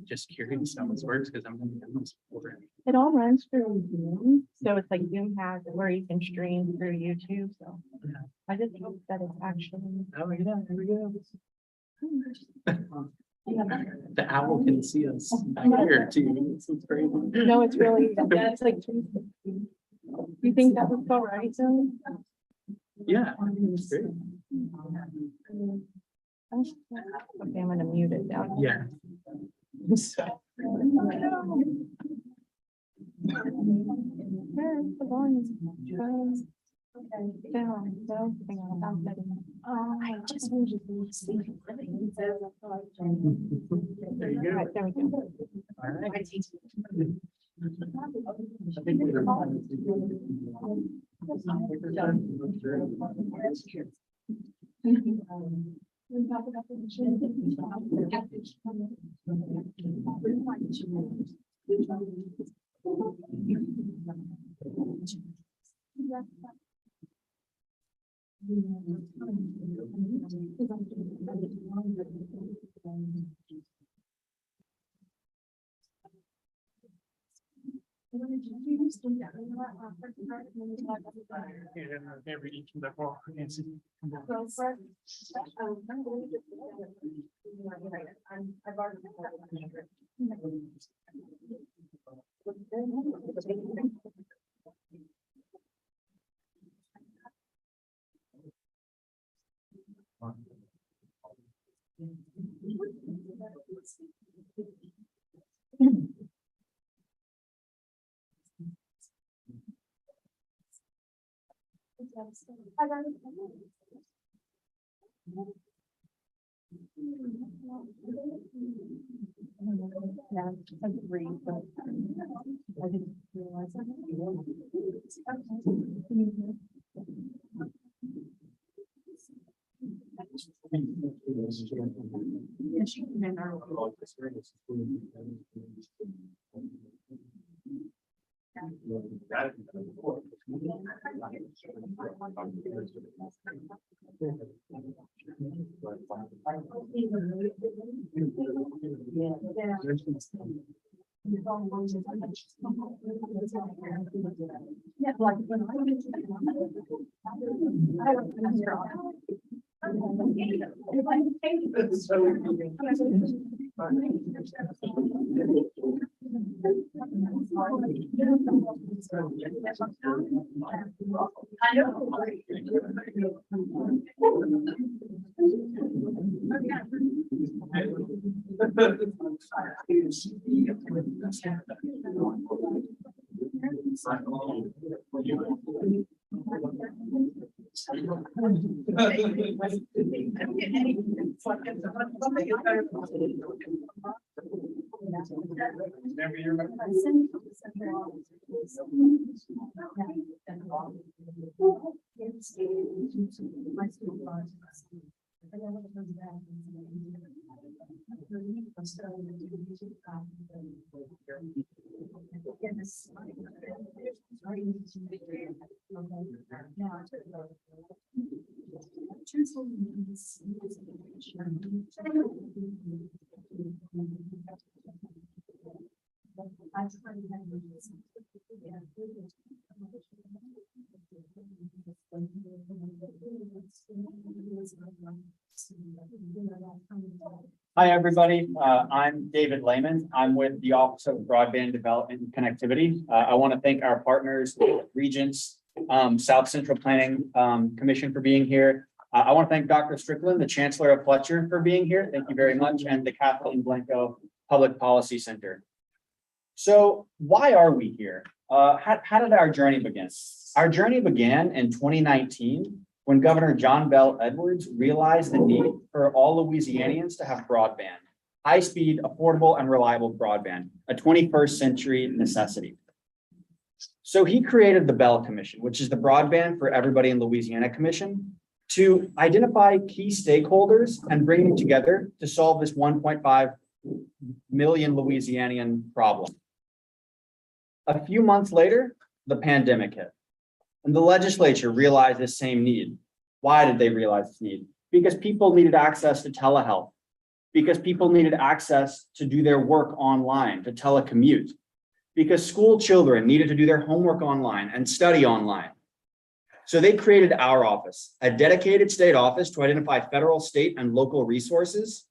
Just curious how this works because I'm older. It all runs through Zoom, so it's like Zoom has it where you can stream through YouTube, so. Yeah. I just hope that it's actually. Oh, yeah, here we go. The owl can see us back here too. This is crazy. No, it's really, yeah, it's like. You think that would go right, so? Yeah, it's great. Okay, I'm gonna mute it down. Yeah. So, The volume goes down, so, hang on, I'm setting. I just want you to see. there you All go. right, there we go. All right. I think Yeah, I agree, but I didn't realize that. Hi, everybody. I'm David Lehman. I'm with the Office of Broadband Development and Connectivity. I want to thank our partners, Regents, South Central Planning Commission for being here. I want to thank Dr. Strickland, the Chancellor of Fletcher, for being here. Thank you very much. And the Kathleen Blanco Public Policy Center. So why are we here? How did our journey begin? Our journey began in 2019 when Governor John Bell Edwards realized the need for all Louisianians to have broadband, high-speed, affordable, and reliable broadband, a 21st century necessity. So he created the Bell Commission, which is the Broadband for Everybody in Louisiana Commission, to identify key stakeholders and bring them together to solve this 1.5 million Louisianian problem. A few months later, the pandemic hit. And the legislature realized this same need. Why did they realize this need? because people needed access to telehealth, because people needed access to do their work online, to telecommute, because school children needed to do their homework online and study online. So they created our office, a dedicated state office to identify federal, state, and local resources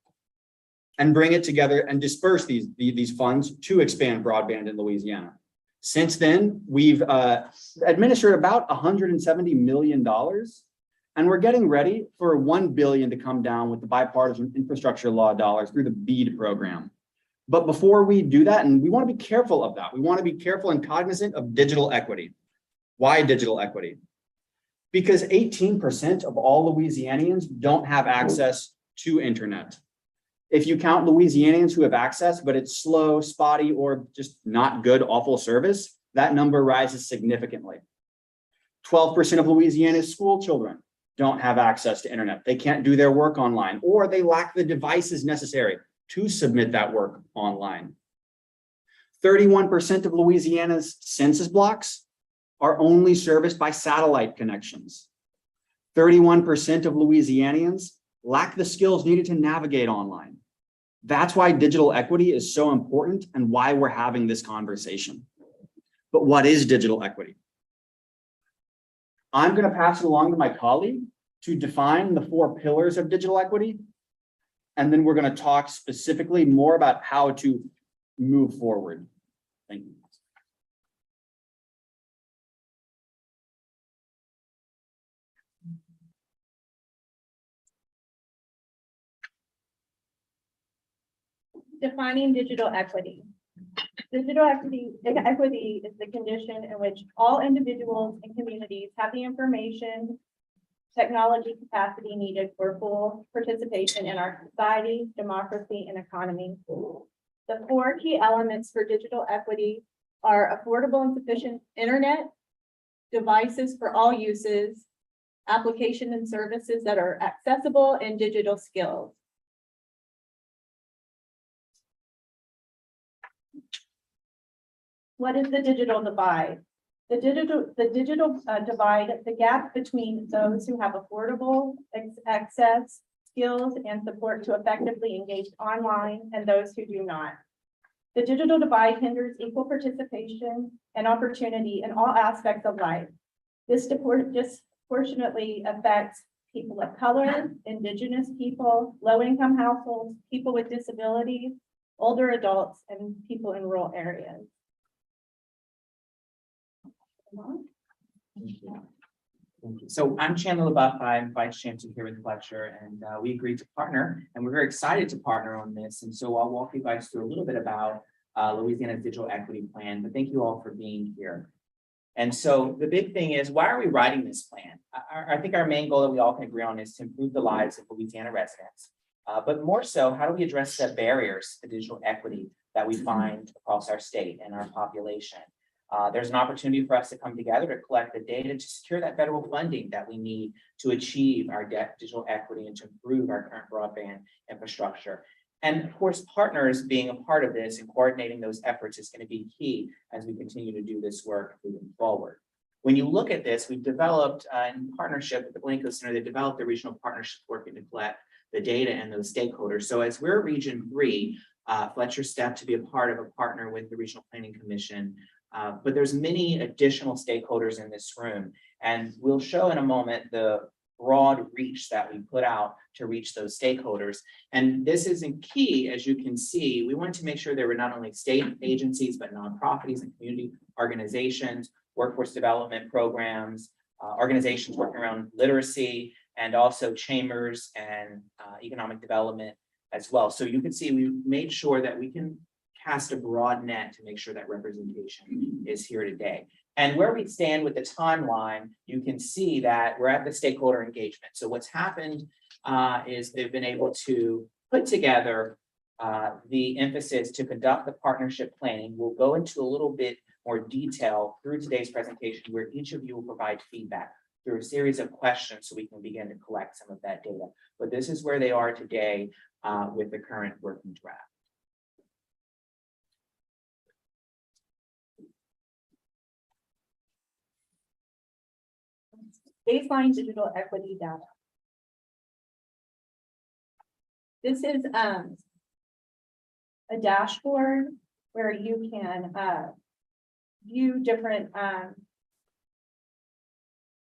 and bring it together and disperse these funds to expand broadband in Louisiana. Since then, we've administered about $170 million, and we're getting ready for $1 billion to come down with the bipartisan infrastructure law dollars through the BEAD program. But before we do that, and we want to be careful of that, we want to be careful and cognizant of digital equity. Why digital equity? Because 18% of all Louisianians don't have access to internet. If you count Louisianians who have access, but it's slow, spotty, or just not good, awful service, that number rises significantly. 12% of Louisiana's school children don't have access to internet. They can't do their work online, or they lack the devices necessary to submit that work online. 31% of Louisiana's census blocks are only serviced by satellite connections. 31% of Louisianians lack the skills needed to navigate online. That's why digital equity is so important and why we're having this conversation. But what is digital equity? I'm going to pass it along to my colleague to define the 4 pillars of digital equity. And then we're going to talk specifically more about how to move forward. Thank you. Defining digital equity. Digital equity is the condition in which all individuals and communities have the information, technology capacity needed for full participation in our society, democracy, and economy. The 4 key elements for digital equity are affordable and sufficient internet, devices for all uses, application and services that are accessible, and digital skills. What is the digital divide? The digital divide, the gap between those who have affordable access, skills, and support to effectively engage online and those who do not. The digital divide hinders equal participation and opportunity in all aspects of life. This disproportionately affects people of color, indigenous people, low-income households, people with disabilities, older adults, and people in rural areas. So I'm Chandler LaBeouf. I'm Vice Chancellor here with Fletcher, and we agreed to partner, and we're very excited to partner on this. And so I'll walk you guys through a little bit about Louisiana's digital equity plan, but thank you all for being here. And so the big thing is, why are we writing this plan? I think our main goal that we all can agree on is to improve the lives of Louisiana residents. But more so, how do we address the barriers to digital equity that we find across our state and our population? There's an opportunity for us to come together to collect the data to secure that federal funding that we need to achieve our digital equity and to improve our current broadband infrastructure. And of course, partners being a part of this and coordinating those efforts is going to be key as we continue to do this work moving forward. When you look at this, we've developed in partnership with the Blanco Center, they developed a regional partnership working to collect the data and those stakeholders. So as we're Region 3, Fletcher stepped to be a part of a partner with the Regional Planning Commission. But there's many additional stakeholders in this room, and we'll show in a moment the broad reach that we put out to reach those stakeholders. And this isn't key, as you can see. We wanted to make sure there were not only state agencies, but nonprofits and community organizations, workforce development programs, organizations working around literacy, and also chambers and economic development as well. So you can see we made sure that we can cast a broad net to make sure that representation is here today. And where we stand with the timeline, you can see that we're at the stakeholder engagement. So what's happened is they've been able to put together the emphasis to conduct the partnership planning. We'll go into a little bit more detail through today's presentation, where each of you will provide feedback through a series of questions so we can begin to collect some of that data. But this is where they are today with the current working draft. Baseline digital equity data. This is a dashboard where you can view different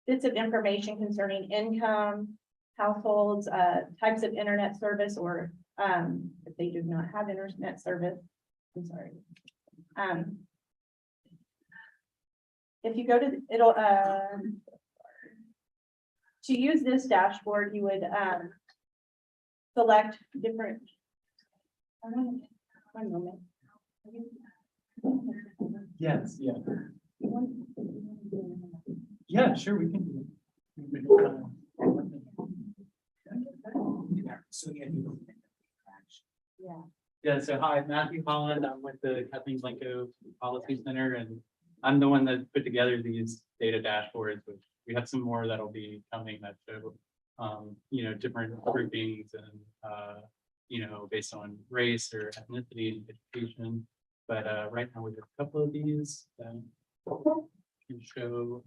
bits of information concerning income, households, types of internet service, or if they do not have internet service. I'm sorry. If you go to it'll to use this dashboard, you would select different. One moment. Yes, yeah. Yeah, sure, we can do it. So yeah, you- Yeah. Yeah, so hi, Matthew Holland. I'm with the Kathleen Blanco Policy Center, and I'm the one that put together these data dashboards, which we have some more that'll be coming that show, different groupings and, based on race or ethnicity and education. But right now we have a couple of these that can show.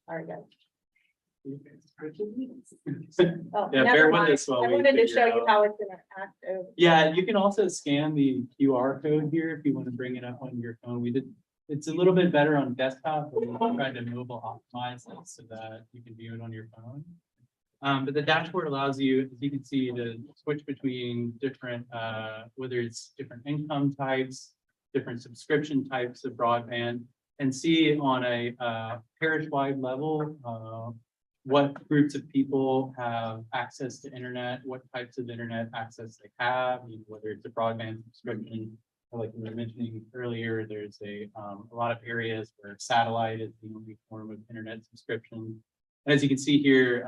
All right, guys. Oh, Yeah, never bear with mind. us while I we wanted to figure show you out. how it's interactive. Yeah, you can also scan the QR code here if you want to bring it up on your phone. It's a little bit better on desktop, but we tried to mobile optimize it so that you can view it on your phone. But the dashboard allows you, as you can see, to switch between different, whether it's different income types, different subscription types of broadband, and see on a parish-wide level what groups of people have access to internet, what types of internet access they have, whether it's a broadband subscription. Like we were mentioning earlier, there's a lot of areas where satellite is the only form of internet subscription. As you can see here,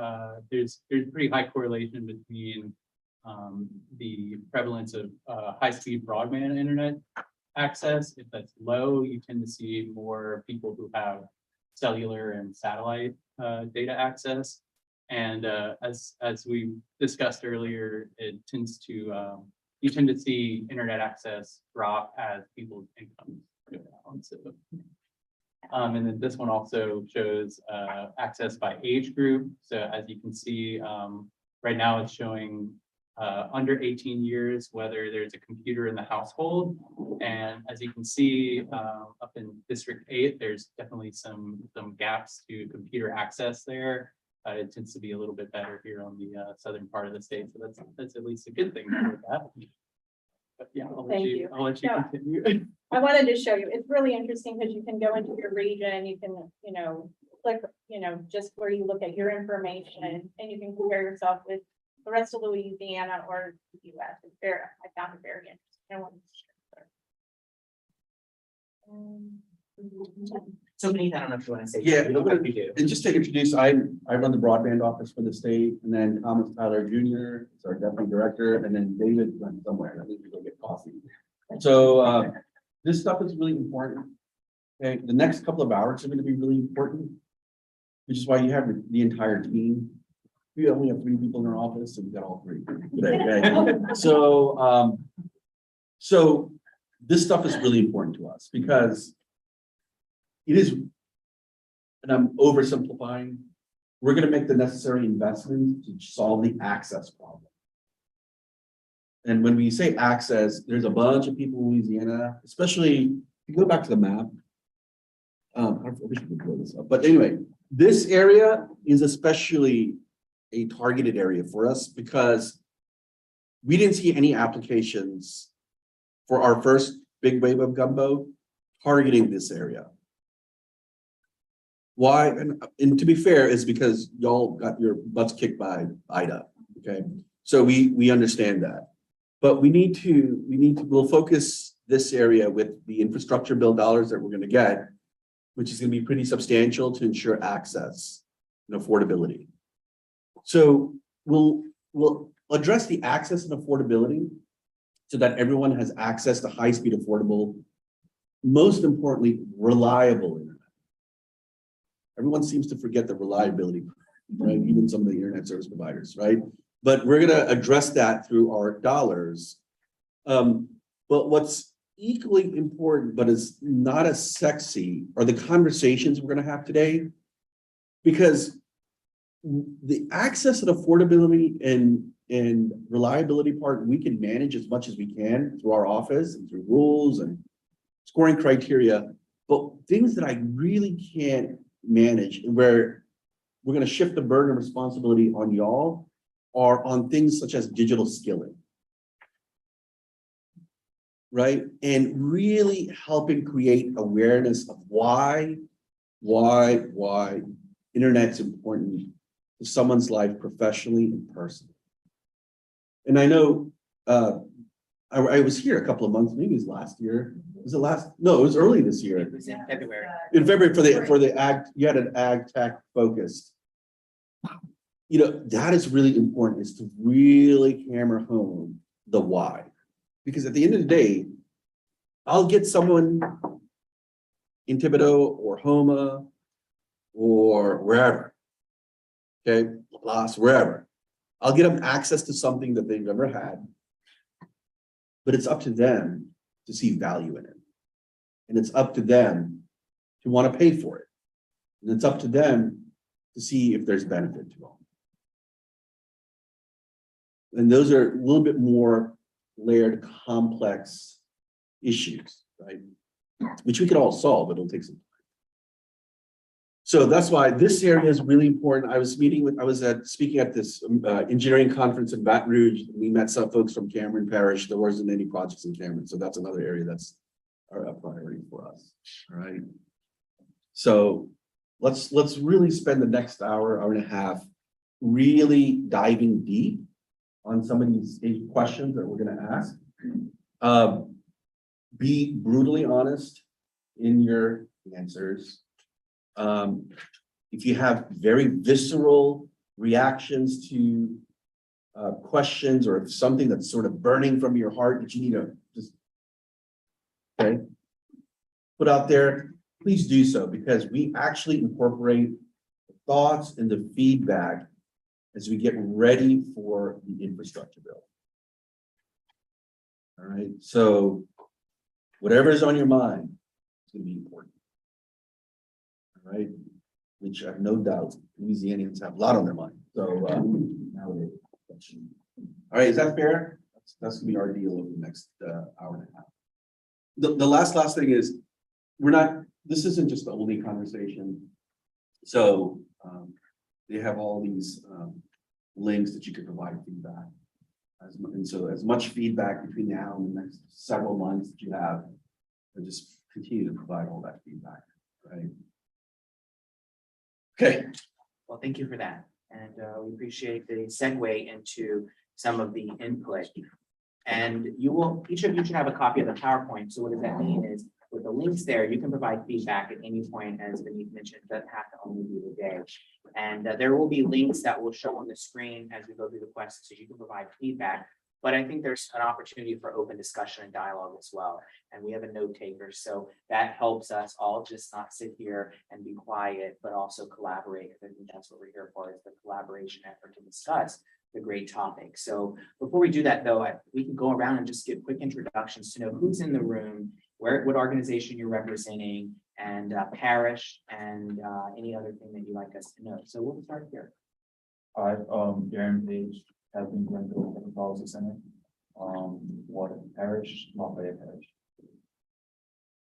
there's pretty high correlation between the prevalence of high-speed broadband internet access. If that's low, you tend to see more people who have cellular and satellite data access. And as we discussed earlier, it tends to you tend to see internet access drop as people's incomes go down. So, and then this one also shows access by age group. So as you can see, right now it's showing under 18 years, whether there's a computer in the household. And as you can see, up in District 8, there's definitely some gaps to computer access there. It tends to be a little bit better here on the southern part of the state. So that's at least a good thing to look at. But yeah, I'll let you Yeah. continue. I wanted to show you, it's really interesting because you can go into your region, you can, click, just where you look at your information and you can compare yourself with the rest of Louisiana or the US. It's very, I found it very interesting. I wanted to share. So Benita, I don't know if you want to say. Yeah, something, but you do. And just to introduce, I run the broadband office for the state, and then Thomas Tyler Jr. is our deputy director, and then David runs somewhere. I think we go get coffee. So this stuff is really important. Okay, the next couple of hours are going to be really important, which is why you have the entire team. We only have 3 people in our office, so we got all 3 today. Okay? So so this stuff is really important to us because it is, and I'm oversimplifying, we're going to make the necessary investments to solve the access problem. And when we say access, there's a bunch of people in Louisiana, especially if you go back to the map. I wish we could blow this up, but anyway, this area is especially a targeted area for us because we didn't see any applications for our first big wave of gumbo targeting this area. Why? And to be fair, is because y'all got your butts kicked by Ida. Okay, so we understand that, but we'll focus this area with the infrastructure bill dollars that we're going to get, which is going to be pretty substantial to ensure access and affordability. So we'll address the access and affordability so that everyone has access to high-speed, affordable, most importantly, reliable internet. Everyone seems to forget the reliability, right? Even some of the internet service providers, right? but we're gonna address that through our dollars. But what's equally important, but is not as sexy, are the conversations we're gonna have today. Because the access and affordability and reliability part, we can manage as much as we can through our office and through rules and scoring criteria. But things that I really can't manage and where we're gonna shift the burden of responsibility on y'all are on things such as digital skilling. Right? And really helping create awareness of why internet's important to someone's life professionally and personally. And I know I was here a couple of months, maybe it was last year. Was it last? No, it was early this year. It was in February. In February for the ag, you had an ag tech focused. You know, that is really important, is to really hammer home the why. Because at the end of the day, I'll get someone in Thibodeau or Homa or wherever, okay, Laplace, wherever. I'll get them access to something that they've never had, but it's up to them to see value in it. And it's up to them to want to pay for it. And it's up to them to see if there's benefit to them. And those are a little bit more layered, complex issues, right? Which we can all solve, but it'll take some time. So that's why this area is really important. I was speaking at this engineering conference in Baton Rouge. We met some folks from Cameron Parish. There wasn't any projects in Cameron, so that's another area that's a priority for us. All right. So let's really spend the next hour and a half really diving deep on some of these questions that we're going to ask. Be brutally honest in your answers. If you have very visceral reactions to questions, or if something that's sort of burning from your heart that you need to just put out there, please do so, because we actually incorporate the thoughts and the feedback as we get ready for the infrastructure bill. All right, so whatever is on your mind is going to be important. All right, which I have no doubt Louisianians have a lot on their mind. So nowadays, all right, is that fair? That's gonna be our deal over the next hour and a half. The last thing is, this isn't just the only conversation. So they have all these links that you can provide feedback. And so as much feedback between now and the next several months that you have, and just continue to provide all that feedback, right? Okay. Well, thank you for that. And we appreciate the segue into some of the input. And each of you should have a copy of the PowerPoint. So what does that mean is, with the links there, you can provide feedback at any point, as Benita mentioned. It doesn't have to only be today. And there will be links that will show on the screen as we go through the questions, so you can provide feedback. But I think there's an opportunity for open discussion and dialogue as well. And we have a note taker, so that helps us all just not sit here and be quiet, but also collaborate. Because I think that's what we're here for, is the collaboration effort to discuss the great topic. So before we do that, though, we can go around and just give quick introductions to know who's in the room, what organization you're representing, and parish, and any other thing that you'd like us to know. So we'll start here. Hi, Darren Page, Helping Glenville Policy Center, Water Parish, Lafayette Parish.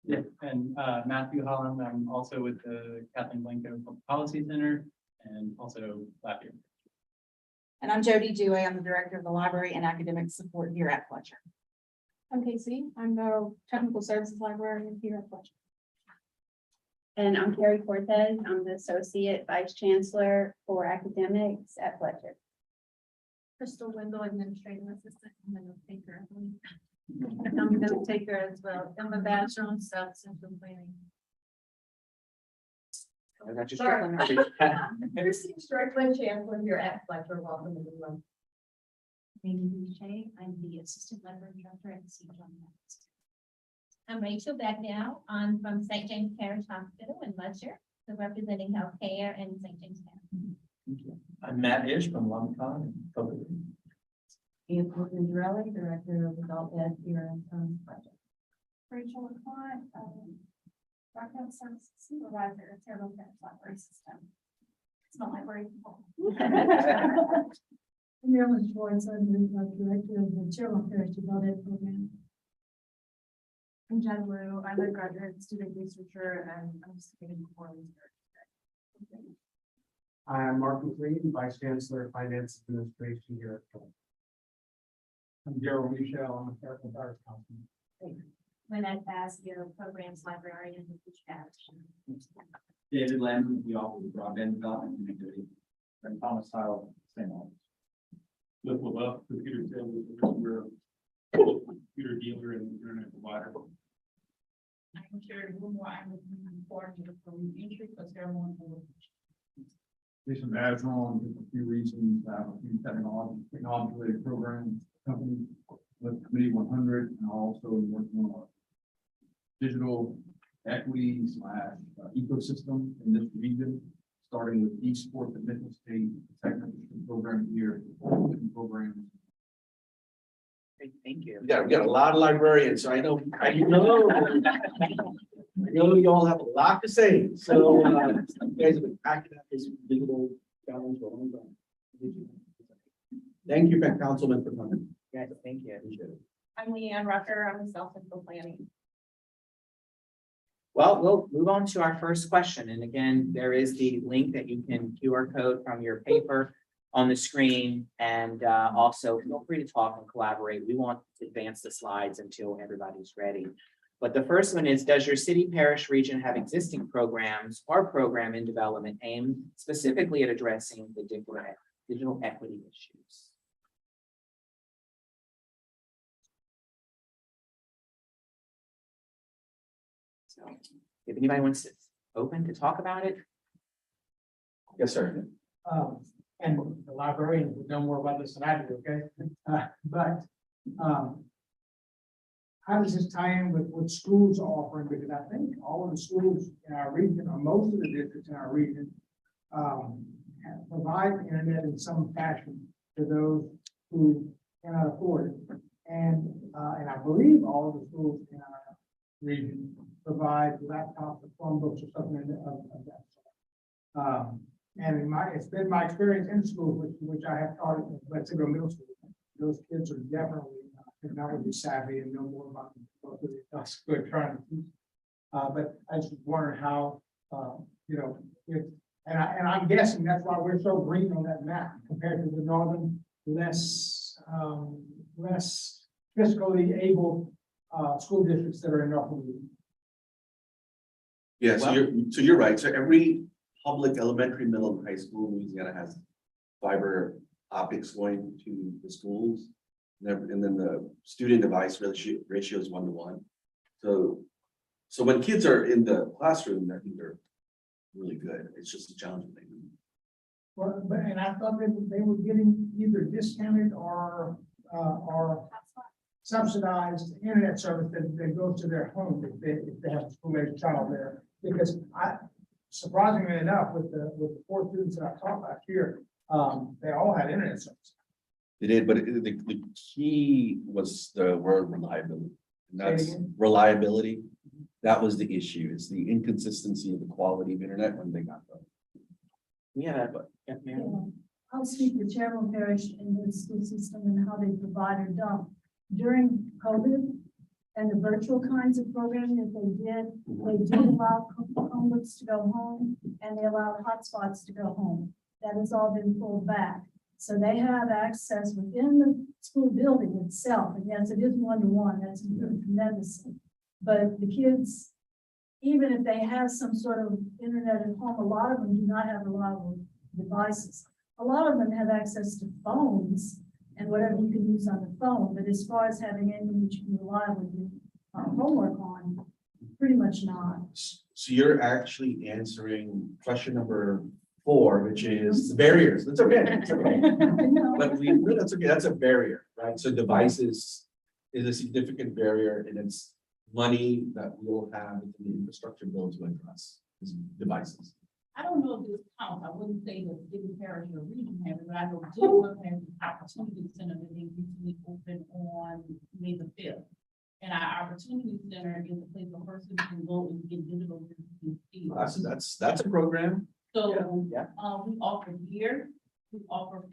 Yeah, and Matthew Holland, I'm also with the Kathleen Blanco Policy Center, and also Lafayette. And I'm Jody Dewey. I'm the Director of the Library and Academic Support here at Fletcher. I'm Casey. I'm the Technical Services Librarian here at Fletcher. And I'm Carrie Cortez. I'm the Associate Vice Chancellor for Academics at Fletcher. Crystal Wendell, Administrative Assistant, and then a taker, I believe. I'm a note taker as well. I'm a bachelor on South Central Planning. Christine Strickland, Chancellor here at Fletcher. Welcome everyone. Amy Boucher, I'm the Assistant Library Director at the St. John Baptist. I'm Rachel Bagnell. I'm from St. James Parish Hospital in Fletcher, so representing healthcare in St. James Parish. I'm Matt Ish from Lumcon and Focus. Ian Pingerelli, Director of Adult Ed here in project. Rachel LaPlante, Rockland Services Supervisor at Terrell County Library System. It's not library people. Marilyn Schwartz, I'm the Director of the Cherokee Parish Adult Ed Program. I'm Jen Wu, I'm a graduate student researcher and I'm speaking for research. I'm Mark McLean, Vice Chancellor of Finance Administration here at Phillips. I'm Daryl Michelle, I'm a clerical arts counselor. Lynette Bassio, Programs Librarian at Beach Parish. David Lamb, the Office of Broadband Development and Connectivity. And Thomas Tile, same office. Flip above computer sales, we're a computer dealer and internet provider. I'm Sherry Woodmore, I'm the coordinator for reentry for ceremony. Jason Basil, and just a few reasons, a few technology related programs, company with Committee 100, and also working on a digital equity / ecosystem in this region, starting with esports at Mitchell State, technical program here, different programs. Great, thank you. We got a lot of librarians, so I know you all have a lot to say, so, you guys have been packing up this digital challenge for a long time. Thank you, Councilman, for coming. Yes, thank you. Appreciate it. I'm Leanne Rucker, I'm the Self-Info Planning. Well, we'll move on to our first question. And again, there is the link that you can QR code from your paper on the screen. And also feel free to talk and collaborate. We won't advance the slides until everybody's ready. But the first one is, does your city, parish, region have existing programs or program in development aimed specifically at addressing the digital equity issues? So if anybody wants to open to talk about it. Yes, sir. And the librarian would know more about this than I do, okay? But how does this tie in with what schools are offering? Because I think all of the schools in our region, or most of the districts in our region, provide internet in some fashion to those who cannot afford it. And I believe all of the schools in our region provide laptops or Chromebooks or something of that sort. And it's been my experience in schools, which I have taught at Let's go middle school. Those kids are definitely technology savvy and know more about us. Good trying to teach. But I just wonder how, and I'm guessing that's why we're so green on that map compared to the northern, less fiscally able school districts that are in North Louisiana. Yeah, so you're right. So every public elementary, middle, and high school in Louisiana has fiber optics going to the schools. And then the student device ratio is 1-to-1. So when kids are in the classroom, I think they're really good. It's just a challenging thing. Well, and I thought that they were getting either discounted or subsidized internet service that goes to their home if they have a school-age child there. Because surprisingly enough, with the 4 students that I taught last year, they all had internet service. They did, but the key was the word reliability. And Say it that's again? reliability. That was the issue. It's the inconsistency of the quality of internet when they got them. Yeah, but yeah, ma'am. I'll speak to Cherokee Parish and the school system and how they provide or don't. During COVID and the virtual kinds of programming that they did allow Chromebooks to go home and they allowed hotspots to go home. That has all been pulled back. So they have access within the school building itself. And yes, it is 1-to-1, that's improved tremendously. But the kids, even if they have some sort of internet at home, a lot of them do not have reliable devices. A lot of them have access to phones and whatever you can use on the phone. But as far as having anything that you can reliably do homework on, pretty much not. So you're actually answering question number 4, which is the barriers. That's okay. That's okay. But that's okay. That's a barrier, right? So devices is a significant barrier, and it's money that we'll have in the infrastructure bill to address is devices. I don't know if this counts, I wouldn't say that Gibbon Parish or region have it, but I know Gibbon has an opportunity center that they recently opened on May the 5th. And our opportunity center is a place where persons can go and get digital skills. That's a program. So, Yeah. we offer here, we offer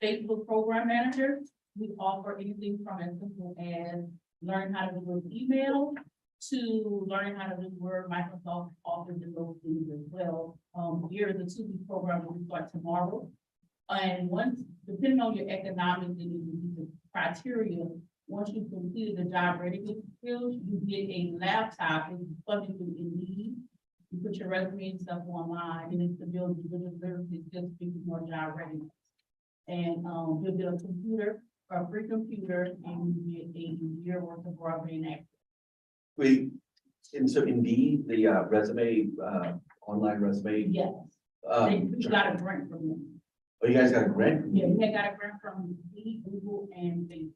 Facebook program manager. We offer anything from as simple as learning how to do an email to learning how to do Word, Microsoft Office, and those things as well. Here is a 2-week program that we start tomorrow. And once, depending on your economics and the criteria, once you've completed the job readiness skills, you get a laptop and funding through Indeed. You put your resume and stuff online, and it's to build digital literacy skills, speaking more job readiness. And you'll get a computer, a free computer, and you get a year worth of broadband access. Wait, and so Indeed, the resume, online resume. Yes, we got a grant from them. Oh, you guys got a grant? Yeah, we had got a grant from Indeed, Google, and Facebook.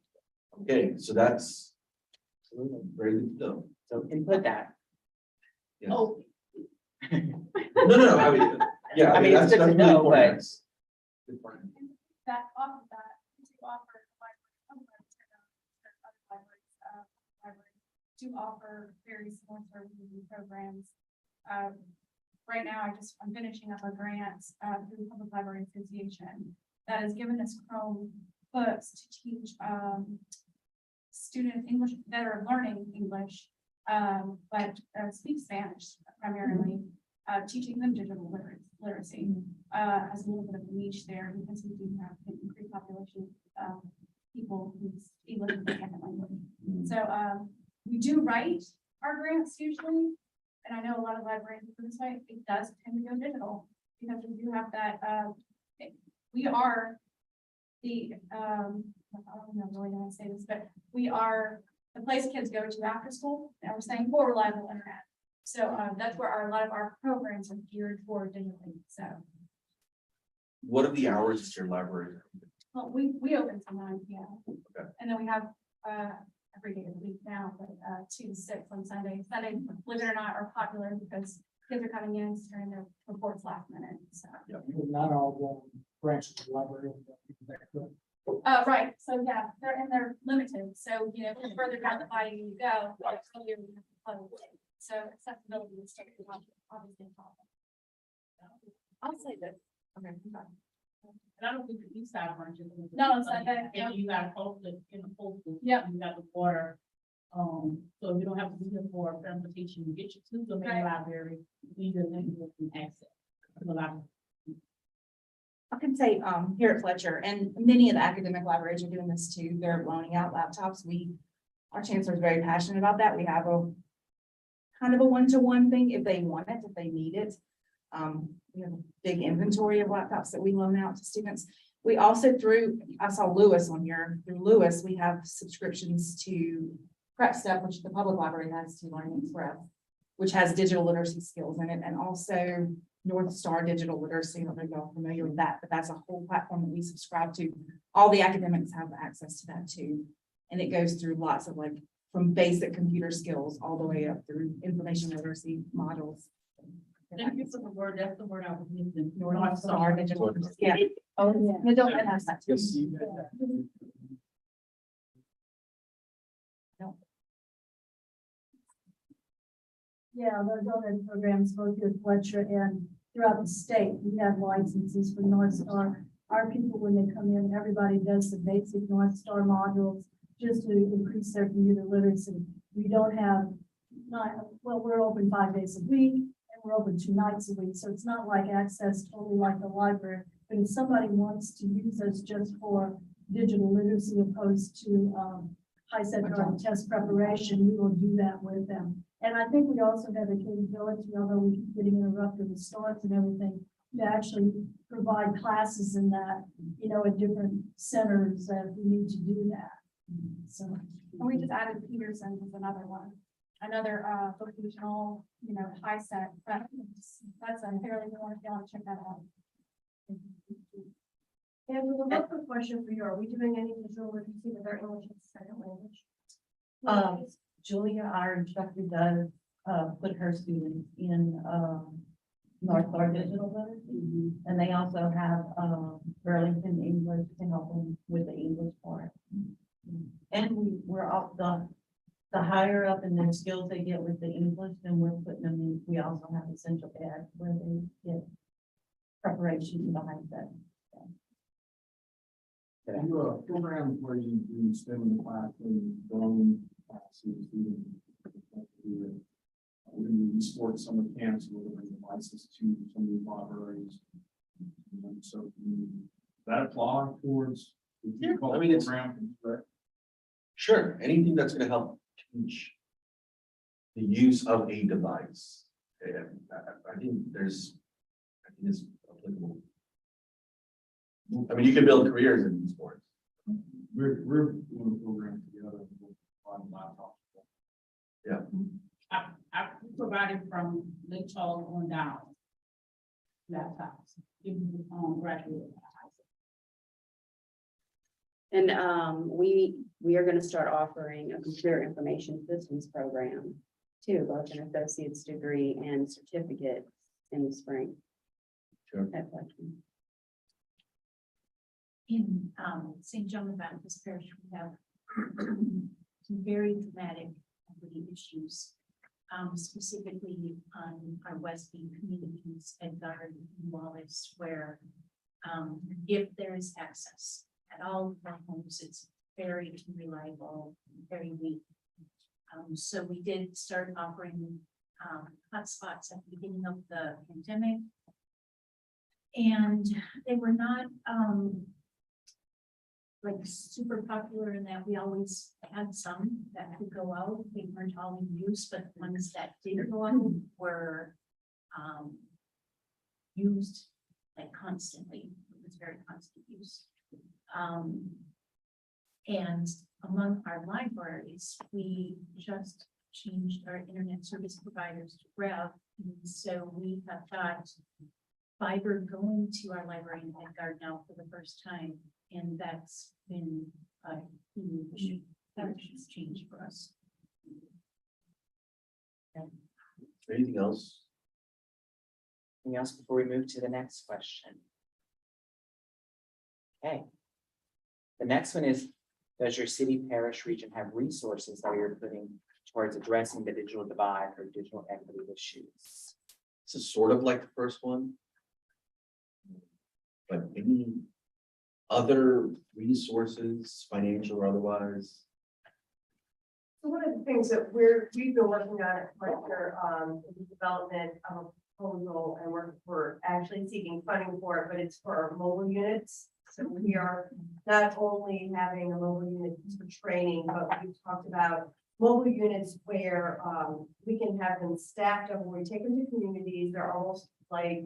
Okay, so that's very good to know. So input that. Yes. Oh, No, I mean, yeah. I mean, it's that's good to really know, important. but- That's good for me. That off of that, we do offer libraries, some libraries do offer very similar services and programs. Right now, I'm finishing up a grant through the Public Library Association that has given us Chrome books to teach students English that are learning English, but speak Spanish primarily, teaching them digital literacy. Has a little bit of a niche there because we do have an increased population of people whose English is their second language. So we do write our grants usually, and I know a lot of librarians do this way. It does tend to go digital because we do have that. We are the I don't know really how to say this, but we are the place kids go to after school, and we're saying for reliable internet. So that's where a lot of our programs are geared for digitally. So. What are the hours at your library? Well, we open till 9 p.m. Okay. And then we have every day of the week now, but 2 to 6 on Sunday. Sunday, believe it or not, are popular because kids are coming in to turn their reports last minute. So Not all the branches of the library. right. So yeah, they're limited. So the further down the bayou you go, the earlier we have to close. So accessibility is obviously a problem. I'll say this. Okay. and I don't think the east side branches. No, it's not that, And you got posted in the postal. Yep. You got the water. So you don't have to be here for transportation to get you to the main Right. library. We just need to access to the library. I can say, here at Fletcher, and many of the academic libraries are doing this too, they're loaning out laptops. Our chancellor is very passionate about that. We have a kind of a one-to-one thing if they want it, if they need it. We have a big inventory of laptops that we loan out to students. We also I saw Lewis on here, through Lewis, we have subscriptions to Prep Step, which the public library has to Learning Express, which has digital literacy skills in it, and also North Star Digital Literacy. I don't know if y'all are familiar with that, but that's a whole platform that we subscribe to. All the academics have access to that too. And it goes through lots of from basic computer skills all the way up through information literacy models. Thank you for the word, that's the word I was missing. North Star Digital Literacy. Yeah. Oh, yeah. The adult ed has that too. Yeah, those other programs both here at Fletcher and throughout the state, we have licenses for North Star. Our people, when they come in, everybody does the basic North Star modules just to increase their computer literacy. We don't have, we're open 5 days a week and we're open 2 nights a week. So it's not like access totally like the library. But if somebody wants to use us just for digital literacy opposed to high secondary test preparation, we will do that with them. And I think we also have a capability, although we keep getting interrupted with starts and everything, to actually provide classes in that, at different centers if we need to do that. So. And we just added Peterson as another one, another vocational, high set. That's a fairly new one if you want to check that out. And we will have a question for you. Are we doing any digital literacy with our English as a second language? Julia, our instructor, does put her students in, North Star Digital Learning. And they also have, Burlington English to help them with the English part. And we're all the higher up in their skills they get with the English, then we're putting them in, we also have essential ed where they get preparation behind that. You have a program where you spend in the classroom, going classes, in sports summer camps, where they bring devices to some of these libraries. And so that apply towards. Yeah, I mean, it's- program, correct? Sure, anything that's gonna help teach the use of a device. And I think it's applicable. I mean, you can build careers in sports. We're doing a program together on laptops. I provided from Lake Charles on down. Laptops, even graduate. And we are gonna start offering a computer information systems program too, both an associate's degree and certificate in the spring. Sure. At Fletcher. In St. John the Baptist Parish, we have some very dramatic equity issues, specifically on our Westby communities at Guard and Wallace, where if there is access at all of our homes, it's very unreliable, very weak. So we did start offering hotspots at the beginning of the pandemic. And they were not like super popular in that we always had some that could go out. They weren't all in use, but the ones that did go out were used like constantly. It was very constant use. And among our libraries, we just changed our internet service providers to Rev. And so we have got fiber going to our library in Vanguard now for the first time, and that's been a huge change for us. Anything else? Anything else before we move to the next question? Okay. The next one is, does your city, parish, region have resources that you're putting towards addressing the digital divide or digital equity issues? This is sort of like the first one. But any other resources, financial or otherwise? So one of the things that we've been working on at Fletcher, is the development of a proposal, and we're actually seeking funding for it, but it's for our mobile units. So we are not only having a mobile unit for training, but we've talked about mobile units where we can have them stacked up, where we take them to communities. They're almost like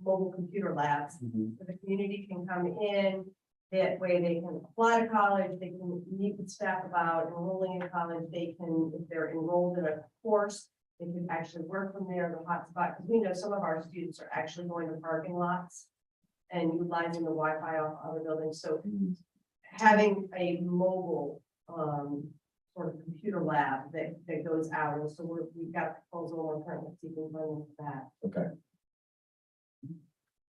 mobile computer labs. So the community can come in, that way they can apply to college, they can meet with staff about enrolling in college, they can, if they're enrolled in a course, they can actually work from there, the hotspot, because we know some of our students are actually going to parking lots and utilizing the Wi-Fi off other buildings, so having a mobile sort of computer lab that goes out, and so we've got a proposal, we're currently seeking funding for that. Okay.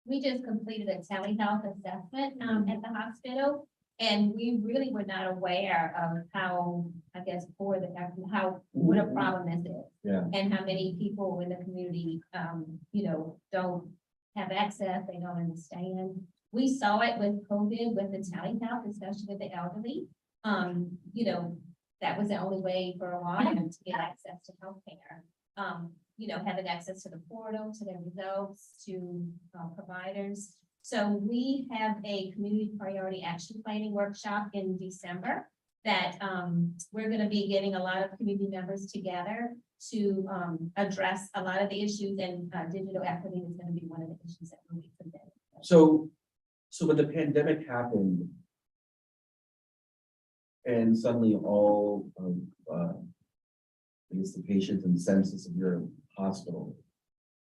We just completed a telehealth assessment at the hospital, and we really were not aware of how, I guess, what a problem this is. Yeah. And how many people in the community, don't have access, they don't understand. We saw it with COVID, with the telehealth, especially with the elderly. That was the only way for a lot of them to get access to healthcare. Having access to the portal, to their results, to providers. So we have a community priority action planning workshop in December that we're going to be getting a lot of community members together to address a lot of the issues, and digital equity is going to be one of the issues that will be presented. So when the pandemic happened, and suddenly all of, I guess the patients and census of your hospital,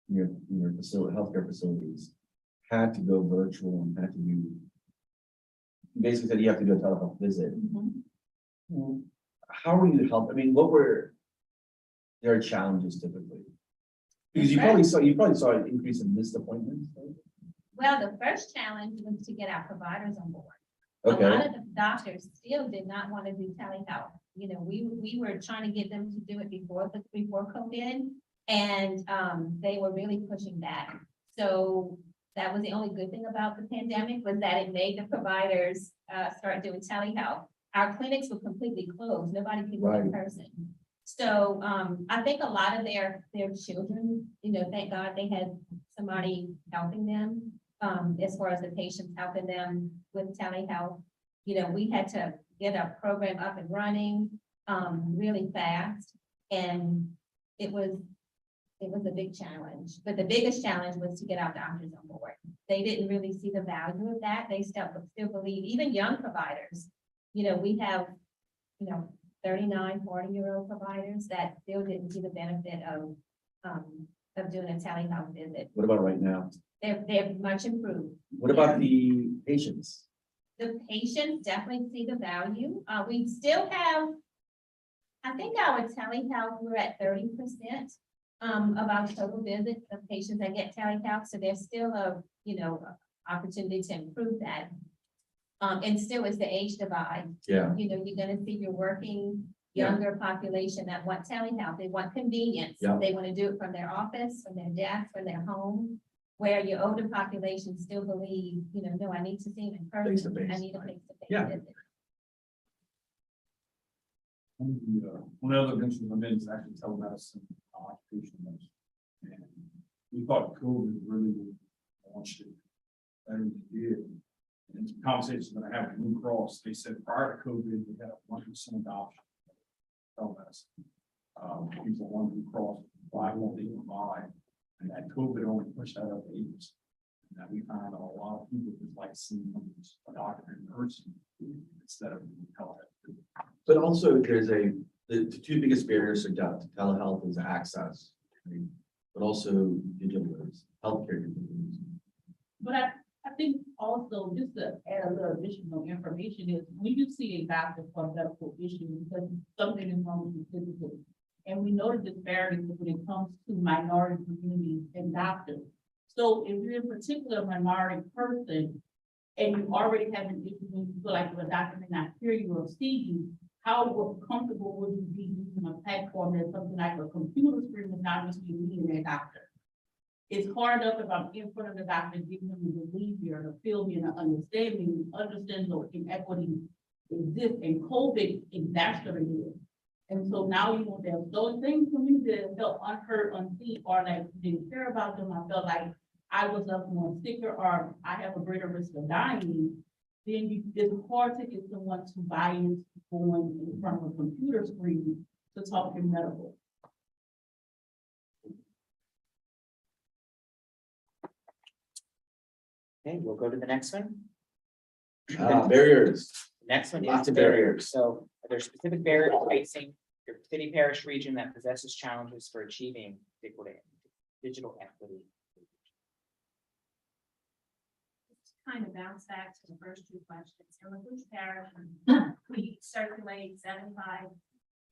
your facility, healthcare facilities, had to go virtual and had to do, basically said you have to do a telehealth visit. How were you help? I mean, what were there are challenges typically? Because you probably saw an increase in missed appointments. Right? Well, the first challenge was to get our providers on board. A Okay, lot of the doctors still did not want to do telehealth. You know, we were trying to get them to do it before COVID. And they were really pushing back. So that was the only good thing about the pandemic, was that it made the providers start doing telehealth. Our clinics were completely closed. Nobody could go in Right. person. So I think a lot of their children, you know, thank God they had somebody helping them. As far as the patients helping them with telehealth. You know, we had to get our program up and running really fast. And it was a big challenge, but the biggest challenge was to get our doctors on board. They didn't really see the value of that. They still believe, even young providers, you know, we have, you know, 39, 40-year-old providers that still didn't see the benefit of doing a telehealth visit. what about right now? They're much improved. What about the patients? The patients definitely see the value. We still have, I think our telehealth, we're at 30% of our total visits of patients that get telehealth. So there's still a, you know, opportunity to improve that. And still is the age divide. Yeah, You know, you're gonna see your working younger population that want telehealth. They want convenience. Yeah. They want to do it from their office, from their desk, from their home. Where your older population still believe, you know, no, I need to see them in person. Face-to-face. I need a face-to-face Yeah. visit. One of the things we made is actually telemedicine, occupational medicine. And we thought COVID really launched it better than it did. And some conversations that I had with Blue Cross, they said prior to COVID, we had a 1% adoption of telemedicine. People on Blue Cross, why won't they buy? And that COVID only pushed that up to 8%. And that we found a lot of people just like seeing a doctor in person instead of telehealth. but also there's the two biggest barriers to telehealth is access, right? But also digital healthcare. capabilities. But I think also, just to add a little additional information is, when you see a doctor for a medical issue, because something is wrong with you physically. And we know the disparities when it comes to minority communities and doctors. So if you're in particular a minority person, and you already have an issue when you feel like the doctor may not hear you or see you, how comfortable would you be using a platform that's something like a computer screen with not just you meeting a doctor? It's hard enough if I'm in front of the doctor, giving them the belief here, to feel me and understand those inequities exist, and COVID exacerbated it. And so now you want them, those things for me that felt unheard, unseen, or like didn't care about them, I felt like I was up more sicker, or I have a greater risk of dying. Then it's hard to get someone to buy into going in front of a computer screen to talk in medical. Okay, we'll go to the next one. Barriers. Next one Lots is of barriers. barriers. So are there specific barriers facing your city parish region that possesses challenges for achieving digital equity? Kind of bounce back to the first two questions. In LaFouche Parish, we circulate 75,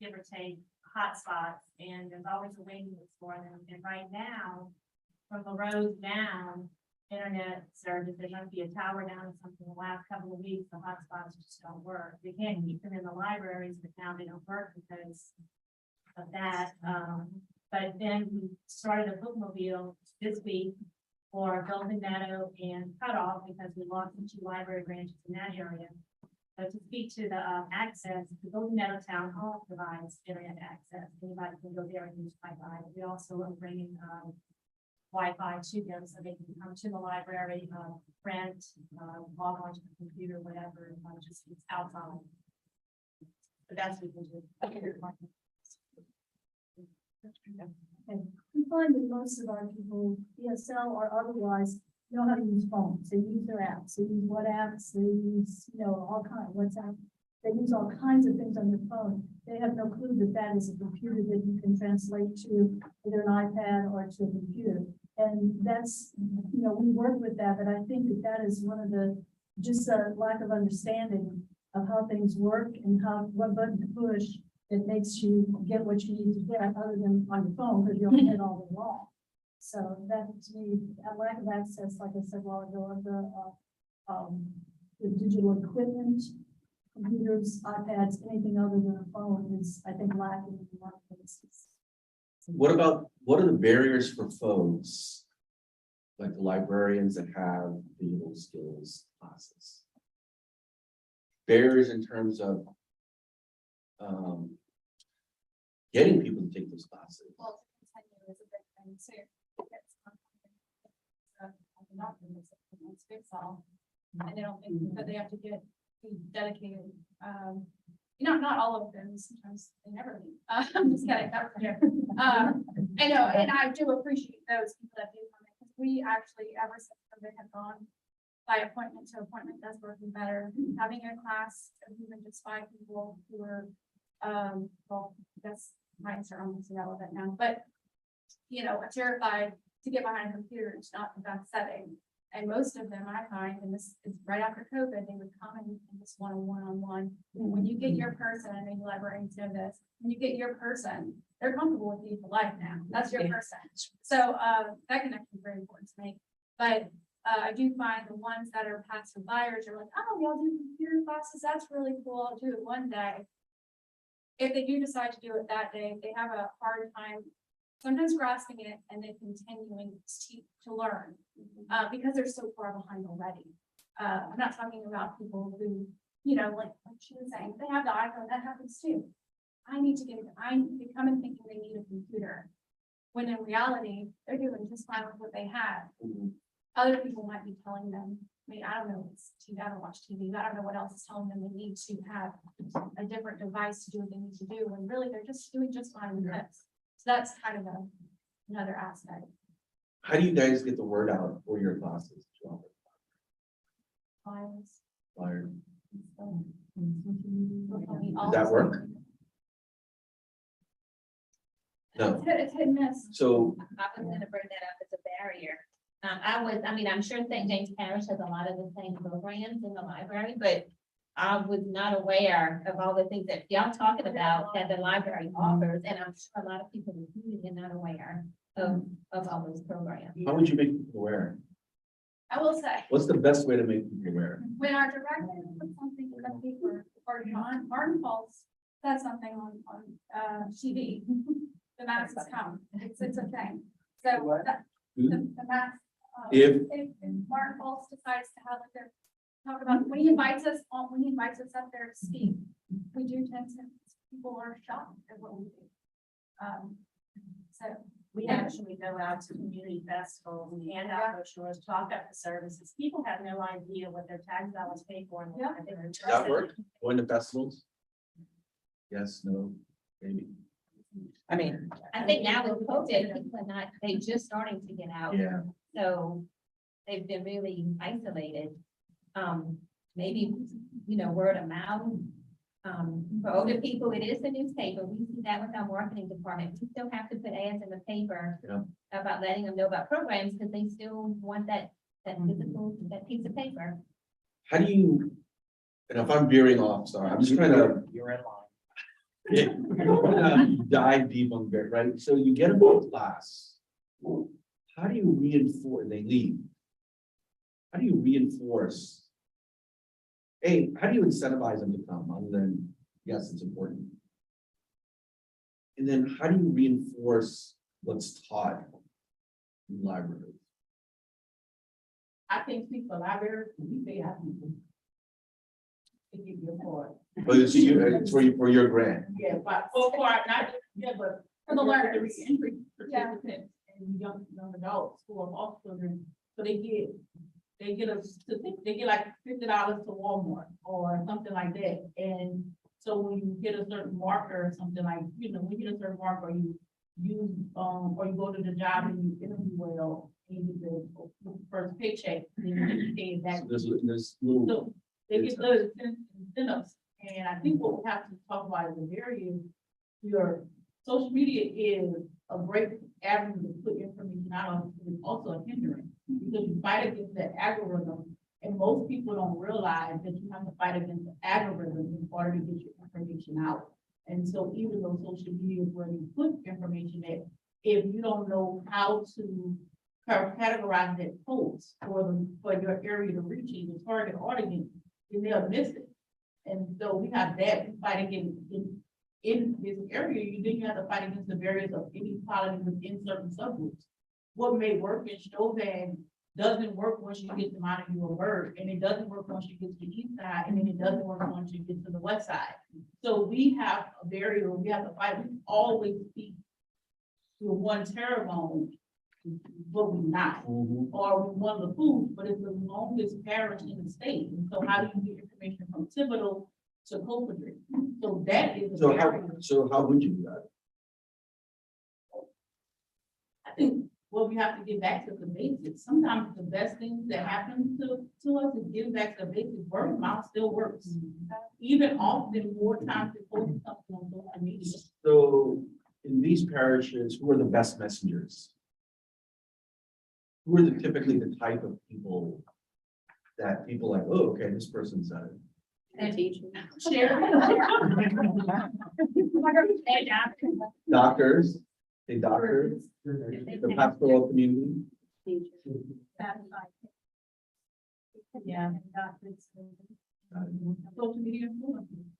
give or take, hotspots, and there's always a waiting list for them. And right now, from the road down, internet service, there's going to be a tower down or something the last couple of weeks, the hotspots just don't work. They can't keep them in the libraries, but now they don't work because of that. But then we started a bookmobile this week for Golden Meadow and Cutoff, because we lost some 2 library branches in that area. But to speak to the access, the Golden Meadow Town Hall provides internet access. Anybody can go there and use Wi-Fi. We also are bringing Wi-Fi to them so they can come to the library, print, log onto the computer, whatever, just it's outside. But that's what we do. And we find that most of our people, ESL or otherwise, know how to use phones. They use their apps, they use WhatsApps, they use, all kinds, WhatsApp. They use all kinds of things on their phone. They have no clue that that is a computer that you can translate to either an iPad or to a computer. And that's, we work with that, but I think that that is one of the, just a lack of understanding of how things work and what button to push it makes you get what you need to get other than on your phone, because you'll get all day long. So that, to me, that lack of access, like I said a while ago, of the digital equipment, computers, iPads, anything other than a phone is, I think, lacking in a lot of places. What are the barriers for folks? Like the librarians that have digital skills classes? Barriers in terms of getting people to take those classes. Well, continue is a big thing too. And they don't think that they have to be dedicated, not all of them, sometimes they never leave. I'm just kidding, that was here. I know, and I do appreciate those people that do come in, because we actually, ever since they have gone by appointment to appointment, that's working better. Having a class of even just 5 people who are, well, that's my answer almost irrelevant now, but are terrified to get behind a computer. It's not the best setting. And most of them I find, and this is right after COVID, they would come in this one-on-one. And when you get your person, I think librarians know this, when you get your person, they're comfortable with you for life now. That's your person. So that connection is very important to me. But I do find the ones that are passive buyers are like, oh, y'all do computer classes. That's really cool. I'll do it one day. If they do decide to do it that day, they have a hard time sometimes grasping it and then continuing to learn because they're so far behind already. I'm not talking about people who, like she was saying, they have the iPhone, that happens too. They come in thinking they need a computer, when in reality, they're doing just fine with what they have. Other people might be telling them, I don't know, it's TV, I don't watch TV, I don't know what else is telling them they need to have a different device to do what they need to do, when really they're just doing just fine with this. So that's kind of another aspect. How do you guys get the word out for your classes? Flyers. Flyers. Does that work? No. It's hit and miss. So I was gonna bring that up as a barrier. I'm sure St. James Parish has a lot of the same programs in the library, but I was not aware of all the things that y'all talking about that the library offers, and I'm sure a lot of people in the community are not aware of all those programs. how would you make people aware? I will say, What's the best way to make people aware? when our director put something in the paper, or Martin Falls said something on TV, the masks come. It's a thing. So the mask. If- If Martin Falls decides to have their talk about, when he invites us up there to speak, we do tend to, people are shocked at what we do. So We actually go out to community festivals and hand out brochures, talk about the services. People have no idea what their tax dollars pay for. Yeah. Does that work? Going to festivals? Yes, no, maybe. I think now with COVID, people are not, they just starting to get out. Yeah. So they've been really isolated. Maybe, word of mouth. For older people, it is the newspaper. We see that with our marketing department. We still have to put ads in the paper Yeah. about letting them know about programs because they still want that physical, that piece of paper. How do you, and if I'm veering off, sorry, I'm just trying to You're in line. dive deep on it, right? So you get them in class. How do you reinforce, they leave? How do you reinforce? Hey, how do you incentivize them to come other than, yes, it's important? And then how do you reinforce what's taught in libraries? I think speak for libraries, we pay our people. To give you a part. But it's for your grant. Yeah, but but For the learners. Entry Yeah. participants and young adults who are off children, so they get like $50 to Walmart or something like that. And so when you get a certain marker or something like, when you get a certain marker, or you go to the job and you interview well, and you get the first paycheck, then you pay it back. So there's little, So they get those incentives, and I think what we have to talk about is the area, your social media is a great avenue to put information out on, but it's also a hindrance. Because you fight against the algorithm, and most people don't realize that you have to fight against the algorithm in order to get your information out. And so even though social media is where you put information at, if you don't know how to categorize that post for your area to reach your target audience, then they'll miss it. And so we have that fighting in this area, then you have to fight against the barriers of inequality within certain subgroups. What may work in Chauvin doesn't work once you get to Montague or Burke, and it doesn't work once you get to the east side, and then it doesn't work once you get to the west side. So we have a barrier, we have to fight, we always speak to one Terrebonne, but we're not. Or one of the foods, but it's the longest parish in the state. And so how do you get information from Thibodeau to Culpeper? So that is. a barrier. So how would you do that? I think, well, we have to get back to the basics. Sometimes the best things that happen to us is getting back to the basics. Word of mouth still works. Even often more times than posting something on social media. So in these parishes, who are the best messengers? Who are typically the type of people that people like, oh, okay, this person said it? And teaching. Share. Doctors, a doctor, the pastoral community. Yeah. Social media influencers.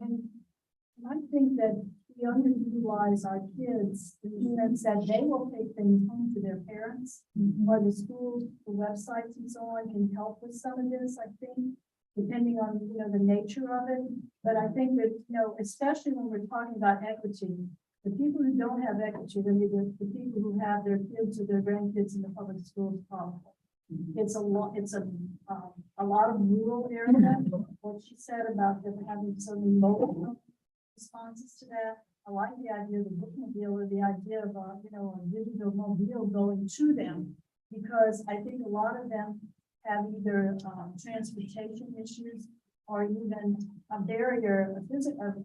And I think that we underutilize our kids in the sense that they will take things home to their parents, or the schools, the websites and so on can help with some of this, I think, depending on, the nature of it. But I think that, especially when we're talking about equity, the people who don't have equity, the people who have their kids or their grandkids in the public schools, probably. It's a lot of rural area, what she said about them having some mobile responses to that. I like the idea of the bookmobile, or the idea of, a digital mobile going to them, because I think a lot of them have either transportation issues or even a barrier,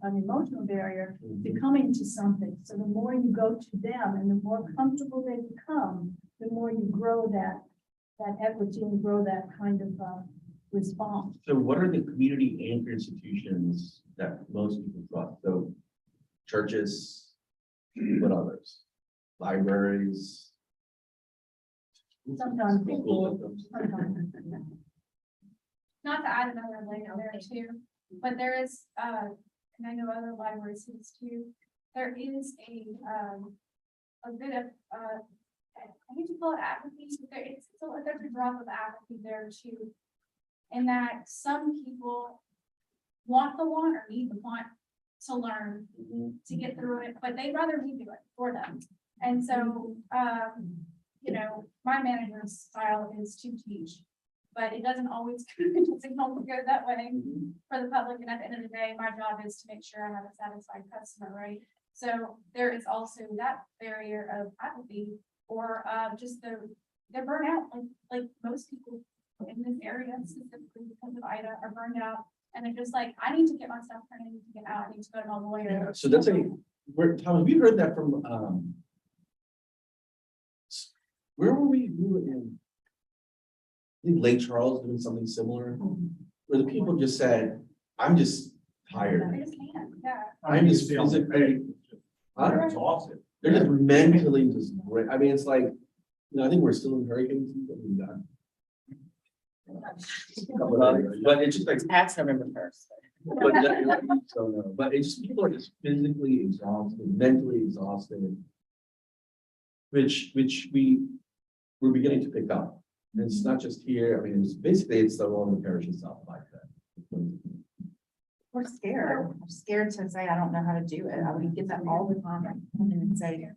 an emotional barrier to coming to something. So the more you go to them and the more comfortable they become, the more you grow that equity and grow that kind of response. So what are the community anchor institutions that most people trust? So churches, what others? Libraries? Sometimes School people, systems? sometimes. Not to add another layer there too, but there is, and I know other libraries do this too, there is a bit of, I hate to call it apathy, but there's a drop of apathy there too. In that some people want or need the want to learn to get through it, but they'd rather we do it for them. And so, my manager's style is to teach, but it doesn't always go that way for the public. And at the end of the day, my job is to make sure I have a satisfied customer, right? So there is also that barrier of apathy or just the burnout, like most people in this area, specifically because of Ida, are burned out. And they're just like, I need to get my stuff done, I need to get out, I need to go to my lawyer. Yeah, so that's Tom, have you heard that from, where were we? We were in, I think Lake Charles doing something similar, where the people just said, I'm just tired. I just can't, yeah. I'm just physically, I'm exhausted. they're just mentally just, I mean, it's like, I think we're still in hurricane season. We've got But it's just like, That's November 1st. but it's just, people are just physically exhausted, mentally exhausted. Which we're beginning to pick up. And it's not just here, I mean, it's the whole parish itself like that. We're scared. I'm scared to say, I don't know how to do it. I would get that all the time. And say,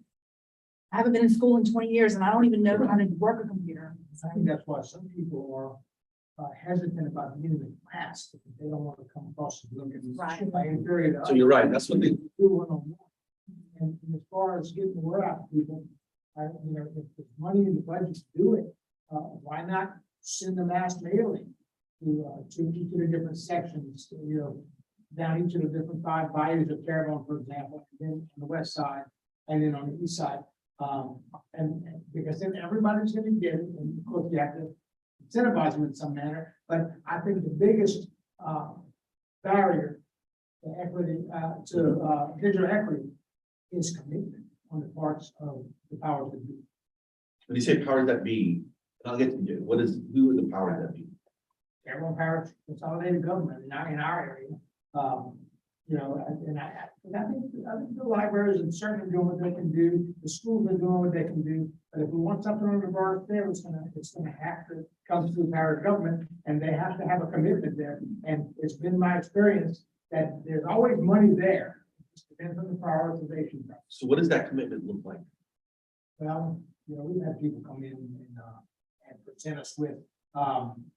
I haven't been in school in 20 years and I don't even know how to work a computer. I think that's why some people are hesitant about beginning the class, because they don't want to come across as looking. Right. So you're right, that's what they, Do one-on-one. And as far as getting the word out to people, if there's money in the budget to do it, why not send a mass mailing to each of the different sections, down each of the different 5 bayous of Terrebonne, for example, and then on the west side, and then on the east side. And because then everybody's going to get it, and of course you have to incentivize them in some manner. But I think the biggest barrier equity, digital equity is commitment on the parts of the powers that be. When you say powers that be, and I'll get to you, who are the powers that be? Everyone parish consolidated government in our area. You know, and I think the libraries are certainly doing what they can do, the schools are doing what they can do. But if we want something on the bar there, it's gonna have to come through parish government, and they have to have a commitment there. And it's been my experience that there's always money there. It just depends on the prioritization. So what does that commitment look like? Well, you know, we've had people come in and present us with,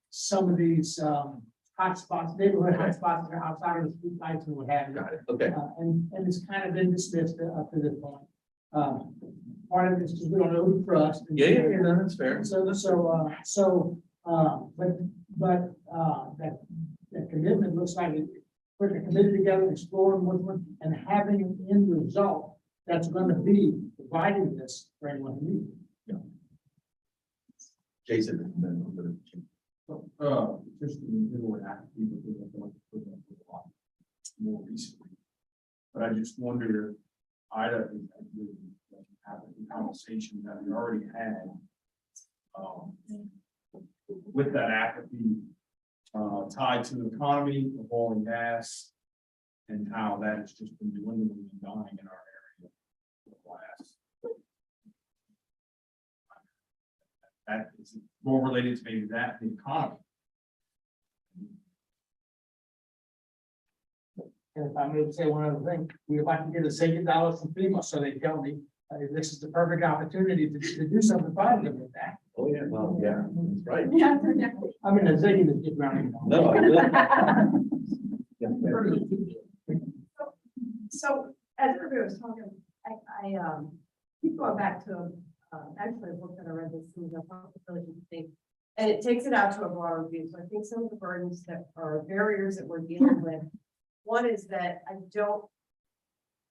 some of these, hotspots, neighborhood hotspots that are outside of the street lights and what have you. Got it, okay. And it's kind of been dismissed up to this point. Part of it is because we don't know who to trust. Yeah, no, that's fair. That commitment looks like it, putting a committee together, exploring what, and having an end result that's going to be providing this for anyone who needs it. Jason, and then I'm gonna. Just in the middle of that, people think I'm going to put that a lot more recently. But I just wonder, Ida, have a conversation that we already had. With that apathy, tied to the economy, the oil and gas, and how that has just been dwindling and dying in our area for the last. That is more related to maybe that, the economy. And if I may say one other thing, we're about to get $1 from FEMA, so they tell me, this is the perfect opportunity to do something positive with that. Oh, yeah, well, yeah, that's right. Yeah. I mean, a zing is just running. No, I really. Yeah. So as everybody was talking, I keep going back to, actually a book that I read this, the possibility to think, and it takes it out to a broader view. So I think some of the burdens that are barriers that we're dealing with, one is that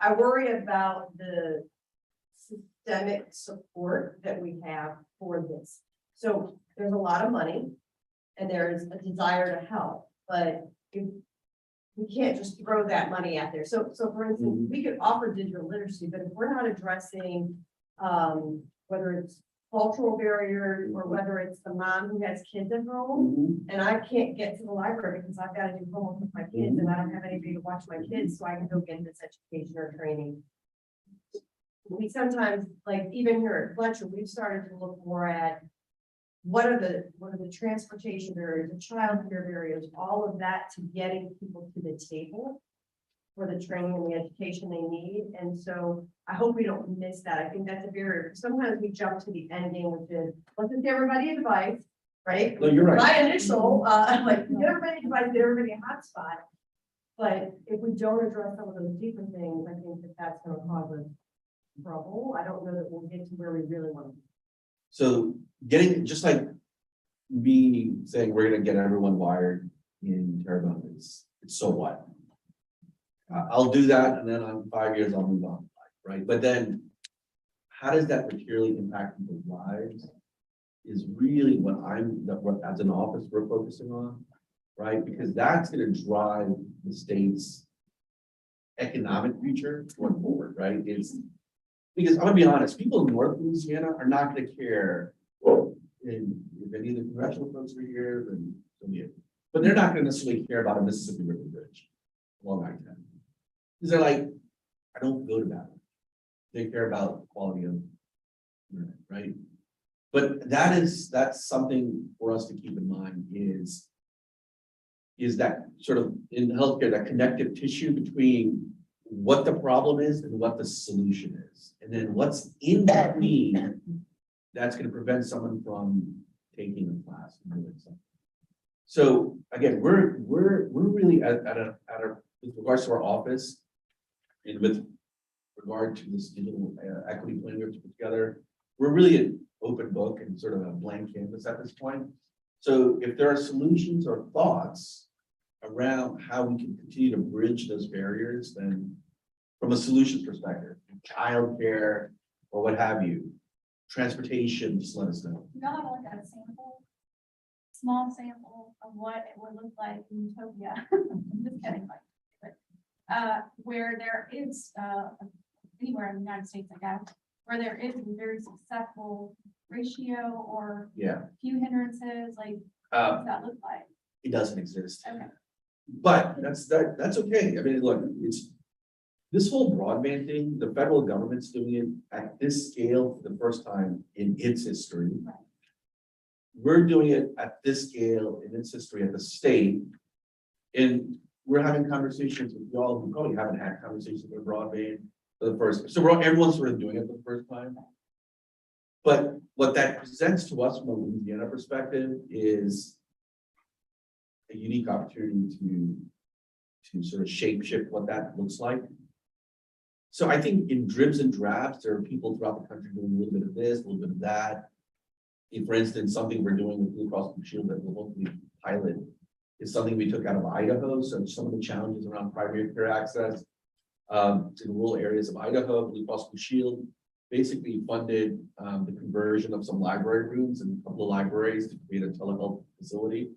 I worry about the systemic support that we have for this. So there's a lot of money and there's a desire to help, but we can't just throw that money out there. So for instance, we could offer digital literacy, but if we're not addressing, whether it's cultural barriers or whether it's the mom who has kids at home and I can't get to the library because I've got to do homework with my kids and I don't have anybody to watch my kids so I can go get this education or training. We sometimes, like even here at Fletcher, we've started to look more at what are the transportation barriers, the childcare barriers, all of that to getting people to the table for the training and the education they need. And so I hope we don't miss that. I think that's a barrier. Sometimes we jump to the end game, which is let's give everybody a device, right? No, you're right. My initial, like get everybody a device, get everybody a hotspot. But if we don't address some of those deeper things, I think that's going to cause us trouble. I don't know that we'll get to where we really want to be. So getting, just like me saying we're gonna get everyone wired in Terrebonne, it's so what? I'll do that and then on 5 years I'll move on, right? But then how does that materially impact people's lives is really what what as an office we're focusing on, right? Because that's gonna drive the state's economic future going forward, right? Because I'm gonna be honest, people in North Louisiana are not gonna care if any of the congressional folks are here, then so be it. But they're not gonna necessarily care about a Mississippi River Bridge along I-10. Because they're like, I don't go to that. They care about quality of internet, right? But that's something for us to keep in mind is that sort of in healthcare, that connective tissue between what the problem is and what the solution is. And then what's in between that's going to prevent someone from taking a class and doing something. So again, we're really at with regards to our office and with regard to this digital equity plan we have to put together, we're really an open book and sort of a blank canvas at this point. So if there are solutions or thoughts around how we can continue to bridge those barriers, then from a solutions perspective, childcare or what have you, transportation, just let us know. You know, I like a sample, small sample of what it would look like in utopia. I'm just kidding, but where there is, anywhere in the United States, I guess, where there is a very successful ratio or Yeah, few hindrances, like, what does that look like? it doesn't exist. Okay. But that's okay. I mean, look, it's. This whole broadband thing, the federal government's doing it at this scale for the first time in its history. We're doing it at this scale in its history at the state. And we're having conversations with y'all who probably haven't had conversations with broadband for the first, so everyone's sort of doing it for the first time. But what that presents to us from a Louisiana perspective is a unique opportunity to sort of shape shift what that looks like. So I think in dribs and drabs, there are people throughout the country doing a little bit of this, a little bit of that. If, for instance, something we're doing with Blue Cross Blue Shield that we'll hopefully pilot is something we took out of Idaho. So some of the challenges around primary care access in rural areas of Idaho, Blue Cross Blue Shield basically funded the conversion of some library rooms and a couple of libraries to create a telehealth facility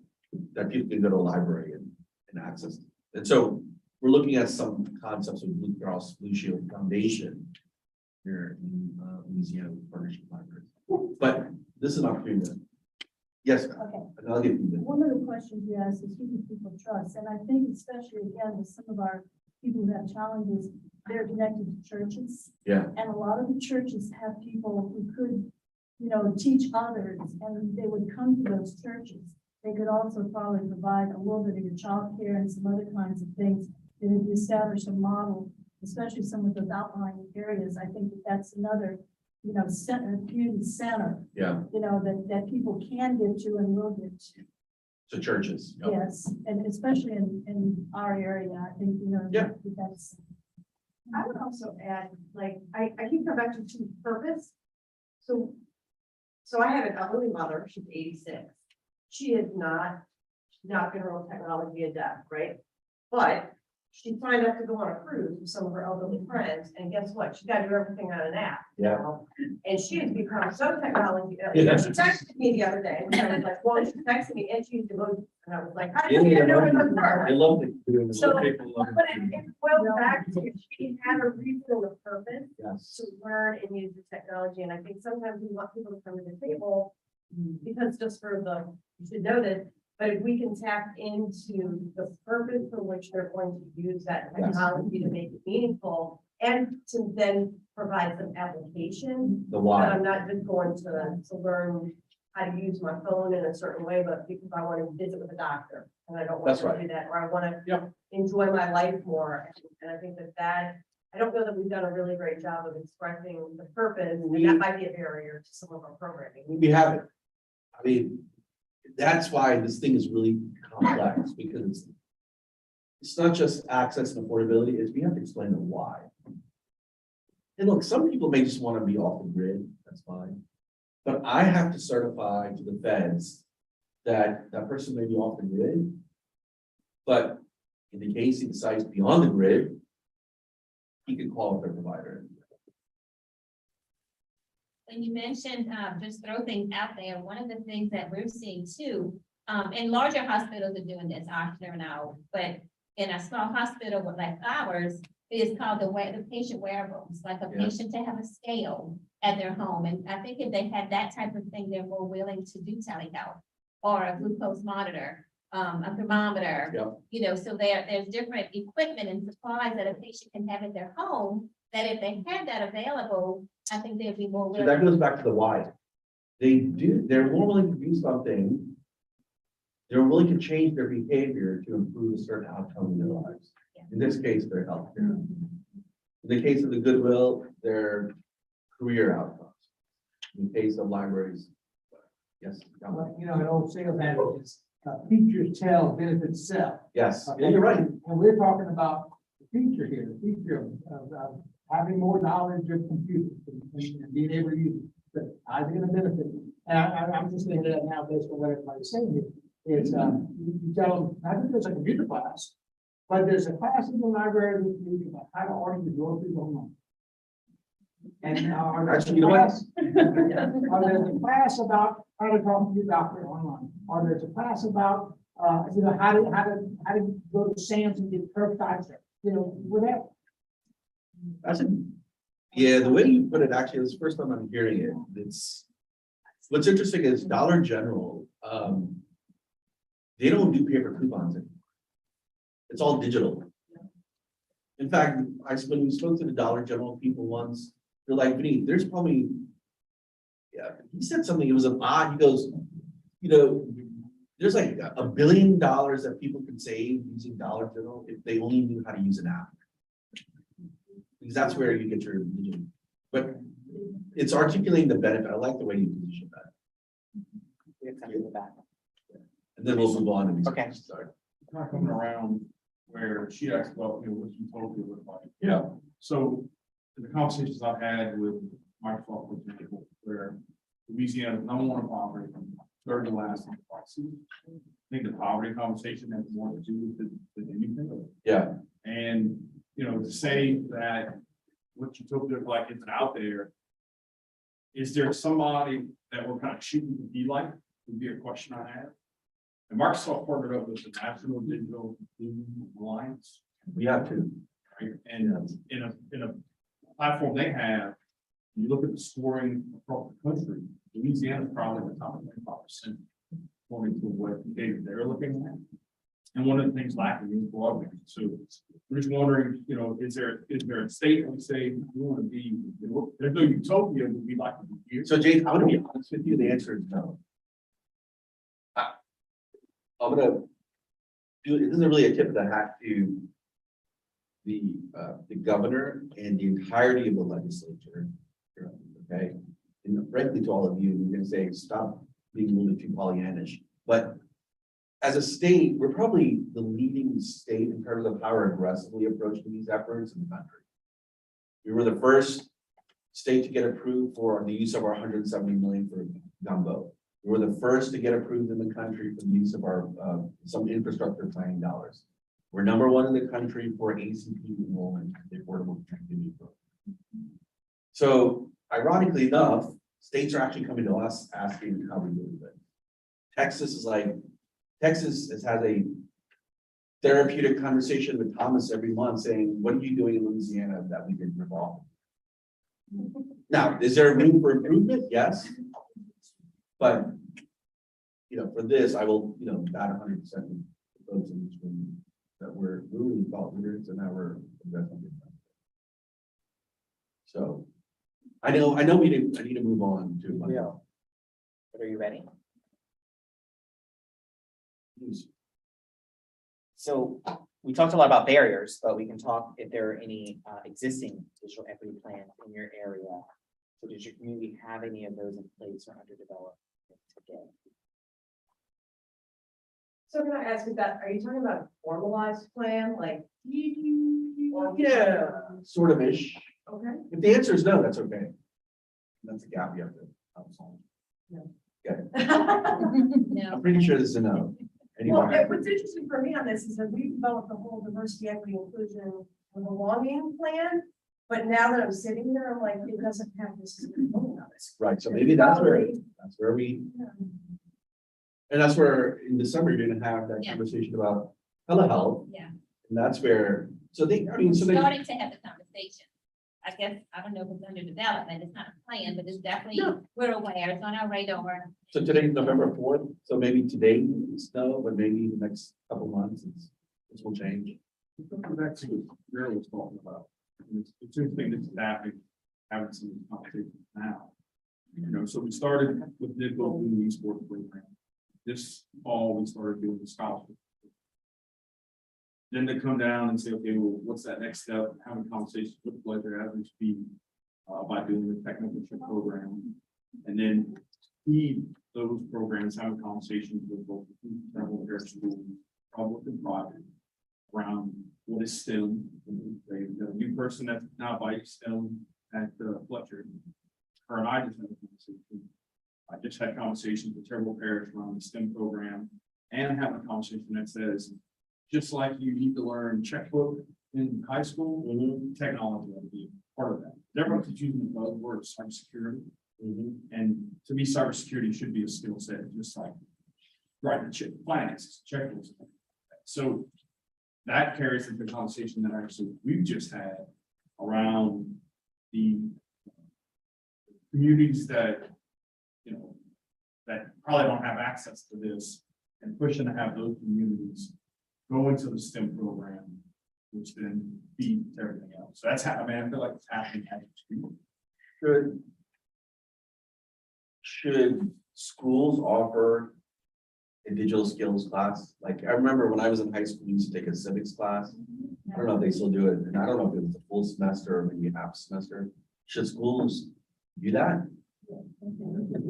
that people can go to a library and access. And so we're looking at some concepts of Blue Cross Blue Shield Foundation here in Louisiana with partnership libraries. But this is an opportunity. Yes, Okay. and I'll give you the. One of the questions you asked is who do people trust? And I think especially again with some of our people who have challenges, they're connected to churches. Yeah. And a lot of the churches have people who could, teach others and they would come to those churches. They could also probably provide a little bit of your childcare and some other kinds of things. And if you establish a model, especially some of those outlying areas, I think that's another, center, community center, Yeah, that people can get to and will get to. so churches. Yep. Yes, and especially in our area, I think, Yeah. that's. I would also add, I keep coming back to purpose. So I have an elderly mother, she's 86. She has not been around technology adept, right? But she signed up to go on a cruise with some of her elderly friends, and guess what? She got to do everything on an app. Yeah. And she has become so technology. Yeah. She texted me the other day, and I was like, well, she texted me and she used emojis, and I was like, how Yeah, did you yeah, know it was I her? love it. So, but it boils back to she had a reason and a purpose Yes. to learn and use the technology, and I think sometimes we want people to come to the table because just for you should know this, but if we can tap into the purpose for which they're going to use that Yes. technology to make it meaningful and to then provide some application. The But why. I'm not just going to learn how to use my phone in a certain way, but because I want to visit with a doctor and I don't want That's to right. do that, or I want to Yep. enjoy my life more. And I think that I don't know that we've done a really great job of expressing the purpose, and that might be a barrier to some of our programming. We have it. I mean, that's why this thing is really complex because it's not just access and affordability, it's we have to explain the why. And look, some people may just want to be off the grid, that's fine. But I have to certify to the feds that that person may be off the grid. But in the case he decides to be on the grid, he can call up their provider. When you mentioned, just throw things out there, one of the things that we're seeing too, and larger hospitals are doing this, Ochsner now, but in a small hospital like ours, is called the patient wearables, like a Yeah. patient to have a scale at their home. And I think if they had that type of thing, they're more willing to do telehealth or a glucose monitor, a thermometer. Yep. So there's different equipment and supplies that a patient can have at their home, that if they had that available, I think they'd be more So willing. that goes back to the why. They're more willing to do something. They're willing to change their behavior to improve a certain outcome in their lives. In this case, their healthcare. In the case of the Goodwill, their career outcomes. In the case of libraries. Yes. Well, an old sales adage is, features tell, benefits sell. Yes, yeah, you're right. And we're talking about the feature here, the feature of having more knowledge of computers and being able to use it. But I think it's a benefit. And I'm just thinking of that now based on what everybody's saying here. Is, you tell them, I think there's a computer class, but there's a class in the library that's teaching about how to order your groceries online. And Actually, you know what? or there's a class about how to talk to your doctor online, or there's a class about, how to go to Sam's and get curbside service. you know, without, That's it. Yeah, the way you put it, actually, it's the first time I'm hearing it. What's interesting is Dollar General, they don't do paper coupons anymore. It's all digital. In fact, when we spoke to the Dollar General people once, they're like, Vinny, there's probably, yeah, he said something, it was an odd, he goes, you know, there's like $1 billion that people can save using Dollar General if they only knew how to use an app. Because that's where you get your, but it's articulating the benefit. I like the way you position that. We have time in the back. And then we'll move on to these. Okay. Sorry. Kind of coming around where she asked about, what you told me looked like. Yeah. So the conversations I've had with Microsoft, for example, where Louisiana, number one in poverty, third to last in poverty. I think the poverty conversation has more to do with anything. Yeah. And, to say that what utopia look like isn't out there, is there somebody that we're kind of shooting to be like, would be a question I have. And Microsoft partnered up with the National Digital Alliance. We have to. Right? And in a platform they have, you look at the scoring across the country, Louisiana is probably the top 25%, according to what data they're looking at. And one of the things lacking is broadband. So I'm just wondering, is there a state that would say you want to be, there's no utopia that we'd like to be here? So James, I'm gonna be honest with you, the answer is no. I'm gonna do, it isn't really a tip of the hat to the governor and the entirety of the legislature. Okay, and frankly, to all of you, we're gonna say, stop being a little bit too Pollyannish, but as a state, we're probably the leading state in terms of how we're aggressively approaching these efforts in the country. We were the first state to get approved for the use of our 170 million for gumbo. We were the first to get approved in the country for the use of our some infrastructure planning dollars. We're number one in the country for ACP enrollment, the Affordable Connectivity Program. So ironically enough, states are actually coming to us asking how we do it. Texas has had a therapeutic conversation with Thomas every month saying, what are you doing in Louisiana that we didn't revolve? Now, is there room for improvement? Yes. But, for this, I will, bat 100% with folks in this room that we're really thought leaders and now we're addressing it. So I know I need to move on to my. Yeah. But are you ready? So we talked a lot about barriers, but we can talk if there are any existing digital equity plans in your area. So does your community have any of those in place or underdeveloped today? So can I ask you that, are you talking about a formalized plan, like? Yeah, sort of ish. Okay. If the answer is no, that's okay. That's a gap you have to solve. No. I'm pretty sure this is a no. Well, Anyway, what's interesting for me on this is that we've developed a whole diversity, equity, inclusion, and belonging plan. But now that I'm sitting here, I'm like, it doesn't have this component of it. right, so maybe that's where we, and that's where in December, you're gonna have that Yeah. conversation about telehealth. Yeah. And that's where, so they. Starting to have the conversation. I guess, I don't know if it's under development, it's not a plan, but it's definitely, No. we're aware, it's on our radar. So today's November 4th, so maybe today it's no, but maybe the next couple months, this will change. Going back to what Gerald was talking about, and it's interesting this is happening, having some conversations now. So we started with digital doing the esports program. This fall, we started doing the scholarship. Then they come down and say, okay, well, what's that next step? Having conversations with the pleasure as we speak by doing the technical program. And then feed those programs, having conversations with both several their schools, public and private, around what is STEM. They've got a new person that's now by STEM at Fletcher. Her and I just had a conversation. I just had conversations with several parents around the STEM program and having a conversation that says, just like you need to learn checkbook in high school, technology will be part of that. Everyone's using the buzzword cybersecurity. And to me, cybersecurity should be a skill set, just like writing check, finance, checkbooks. So that carries into the conversation that actually we've just had around the communities that, you know, that probably don't have access to this, and pushing to have those communities go into the STEM program, which then feeds everything else. So that's how, I mean, I feel like it's happening as we speak. Should schools offer a digital skills class? Like, I remember when I was in high school, we used to take a civics class. I don't know if they still do it, and I don't know if it was a full semester or maybe a half semester. Should schools do that?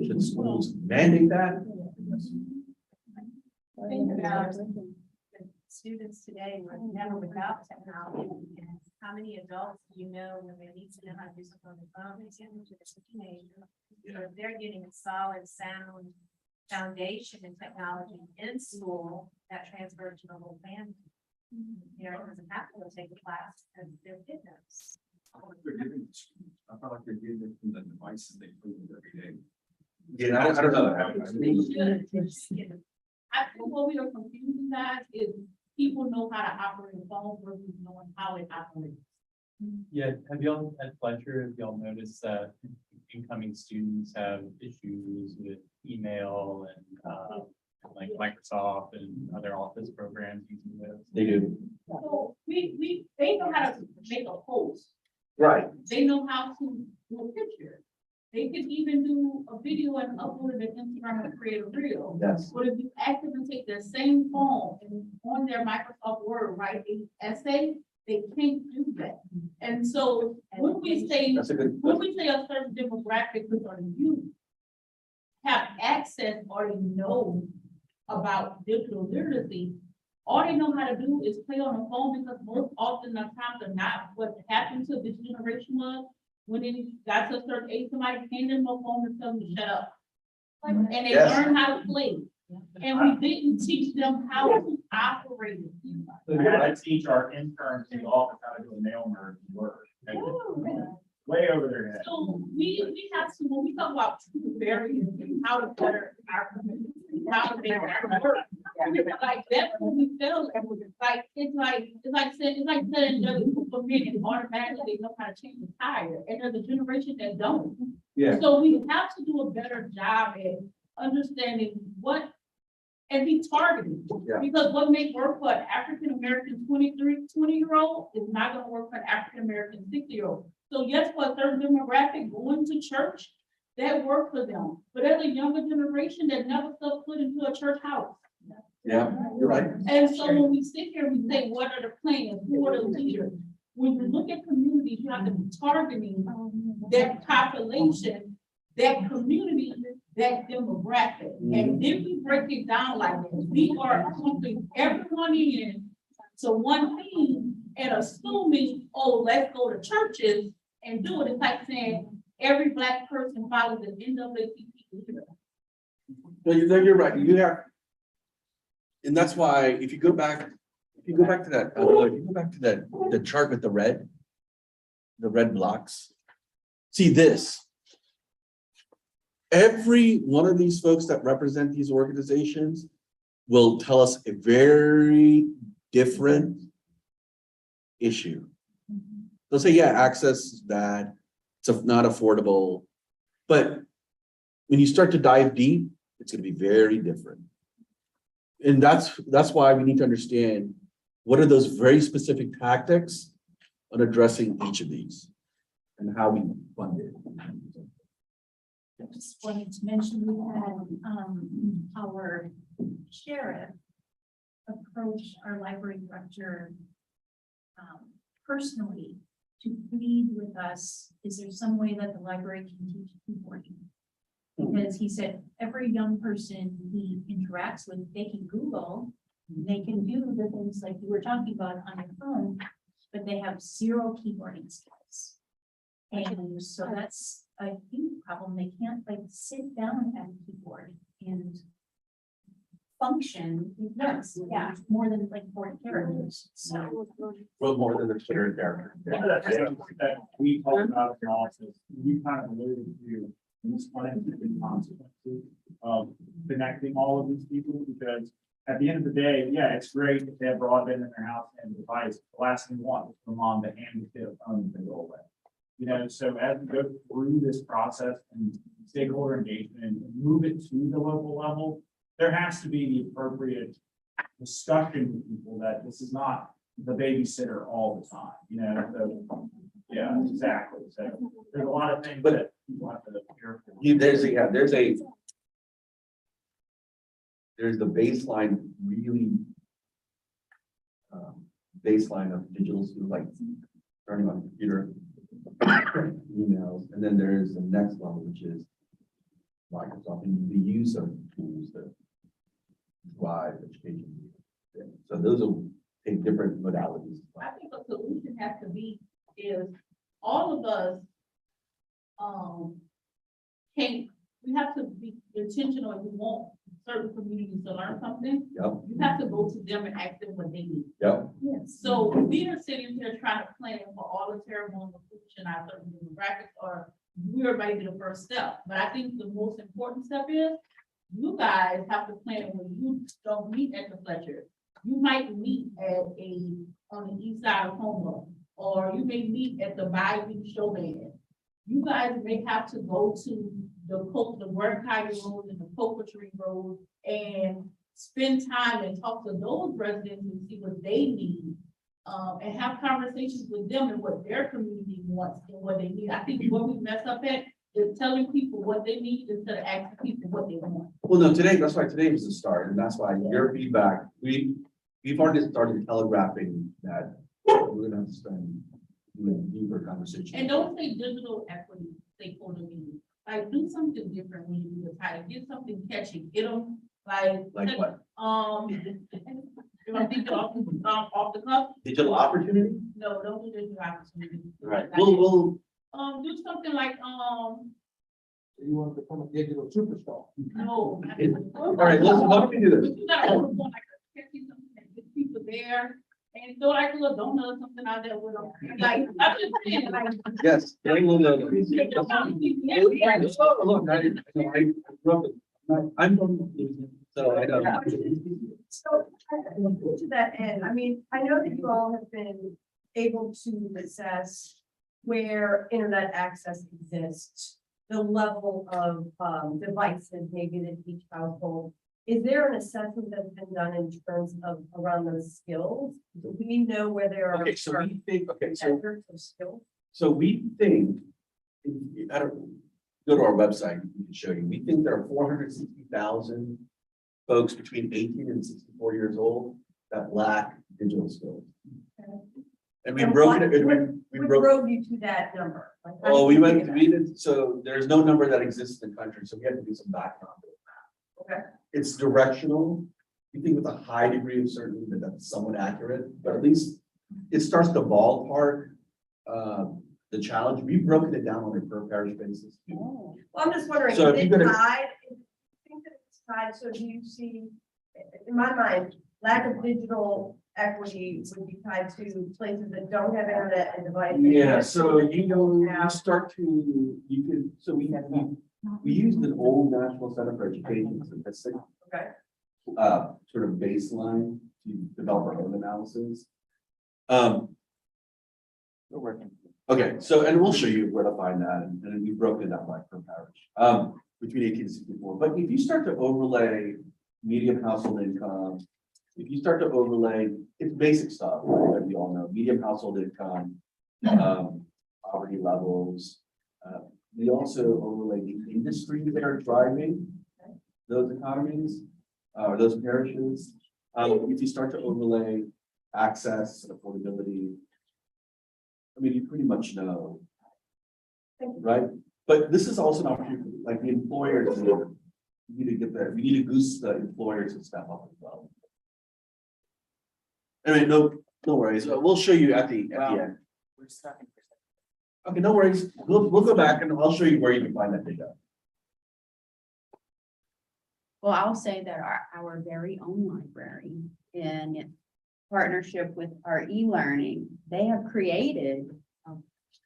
Should schools mandate that? Think about students today were never without technology. And how many adults do you know when they need to know how to do something on the phone, they send them to the teenager. So if they're getting a solid, sound foundation in technology in school, that transfers to the whole family. You know, it doesn't have to go take a class and they're kid knows. I feel like they're giving the schools, I feel like they're giving them the devices they play with every day. Yeah, I don't know. They should. I think what we are confusing that is people know how to operate a phone versus knowing how it operates. Yeah, have y'all at Fletcher, have y'all noticed that incoming students have issues with email and like Microsoft and other office programs using those? They do. So they know how to make a post. Right. They know how to do a picture. They could even do a video and upload it to Instagram and create a reel. Yes. But if you ask them to take their same phone and on their Microsoft Word, write an essay, they can't do that. And so when we say, That's a good. when we say a certain demographic, which are the youth, have access or they know about digital literacy, all they know how to do is play on the phone, because most often the times are not what happened to this generation was. When they got to a certain age, somebody handed them a phone and told them to shut up. And they Yes. learned how to play. And we didn't teach them how to operate it. I had to teach our interns in the office how to do a mail merge work. Way over their head. So we have to, when we talk about barriers, how to better our community, how to make our work. Like that's when we feel like it's like saying there's a group of men and automatically they know how to change the tire, and there's a generation that don't. Yeah. So we have to do a better job at understanding what and be targeted. Yeah. Because what may work for an African-American 20-year-old is not gonna work for an African-American 60-year-old. So yes, for a certain demographic, going to church, that worked for them. But there's a younger generation that never stepped foot into a church house. Yeah, you're right. And so when we sit here, we say, what are the plans? Who are the leaders? When you look at communities, you have to be targeting that population, that community, that demographic. And then we break it down like this. We are pumping everyone in to one thing and assuming, oh, let's go to churches and do it. It's like saying every Black person follows the NAACP. No, you're right. You have. And that's why if you go back to that, the chart with the red blocks, see this. Every one of these folks that represent these organizations will tell us a very different issue. They'll say, yeah, access is bad, it's not affordable, but when you start to dive deep, it's gonna be very different. And that's why we need to understand what are those very specific tactics on addressing each of these and how we fund it. I just wanted to mention, we had, our sheriff approach our library director, personally to plead with us, is there some way that the library can teach keyboarding? Because he said every young person he interacts with, they can Google, they can do the things like you were talking about on your phone, but they have zero keyboarding skills. And so that's a huge problem. They can't like sit down at a keyboard and function. Yes, yeah, more than like 40 characters. So Well, more than the Twitter character. That we talked about in office, we kind of alluded to these unintended consequences of connecting all of these people, because at the end of the day, yeah, it's great if they have broadband in their house and a device. The last thing you want is for mom to hand the kid a phone and go away. You know, so as we go through this process and stakeholder engagement and move it to the local level, there has to be the appropriate discussion with people that this is not the babysitter all the time, you know, so, yeah, exactly. So there's a lot of things that people have to hear. There's the baseline, really. Baseline of digital skills, like turning on a computer, emails, and then there's the next level, which is Microsoft and the use of tools that drive education. So those will take different modalities. I think a solution has to be is all of us, we have to be intentional if we want certain communities to learn something. Yep, You have to go to them and ask them what they need. yep. So we are sitting here trying to plan for all the terrible inclusion our certain demographics, or we're maybe the first step. But I think the most important step is you guys have to plan when you don't meet at the Fletcher. You might meet on the east side of Homer, or you may meet at the Bayou Showman. You guys may have to go to the Work County Road and the Cocoa Tree Road and spend time and talk to those residents and see what they need. And have conversations with them and what their community wants and what they need. I think what we mess up at is telling people what they need instead of asking people what they want. Well, no, that's why today was the start, and that's why your feedback, we've already started telegraphing that we're gonna have to spend deeper conversation. And don't say digital equity stakeholder meeting. Like, do something different when you do the title. Get something catchy. Get them Like what? If I'm thinking off the cuff, Digital opportunity? no, don't do digital opportunity. Right, Like, we'll, do something like, You want to become a digital superstar. no. all right, listen, how do we do this? But you gotta order one, like, catchy something that gets people there. And throw like a little donut or something out there with them. Like, I'm just saying, like. Yes. Yeah. Look, I'm from, so I know. So, to that end, I mean, I know that you all have been able to assess where internet access exists, the level of devices maybe that each household. Is there an assessment that's been done in terms of around those skills? Do we know where there are? Okay, so we think, Efforts of skills? so we think, I don't, go to our website, we can show you, we think there are 460,000 folks between 18 and 64 years old that lack digital skills. And we And broke what- it, we What broke, drove you to that number? Like, how oh, did we you went, get we did, so there's no number that exists in the country, so we had to do some background. Okay. It's directional. You think with a high degree of certainty that that's somewhat accurate, but at least it starts to ballpark the challenge. We've broken it down on a per parish basis. Well, I'm just wondering, So is if it you're gonna- tied? Do you think that it's tied? So do you see, in my mind, lack of digital equity would be tied to places that don't have internet and devices? Yeah, so you start to, you can, so we used an old National Center for Education statistic. Okay. Sort of baseline to develop our own analysis. We're working. Okay, so, and we'll show you where to find that, and then we broke it down by per parish, between 18 and 64. But if you start to overlay medium household income, if you start to overlay, it's basic stuff, right, that we all know, medium household income, poverty levels. We also overlay the industries that are driving those economies, or those parishes. If you start to overlay access, affordability, I mean, you pretty much know, right? But this is also an opportunity, like the employers, we need to get there, we need to goose the employers to step up as well. Anyway, no worries, we'll show you at the end. We're stopping for a second. Okay, no worries, we'll go back and I'll show you where you can find that data. Well, I'll say that our very own library, in partnership with our e-learning, they have created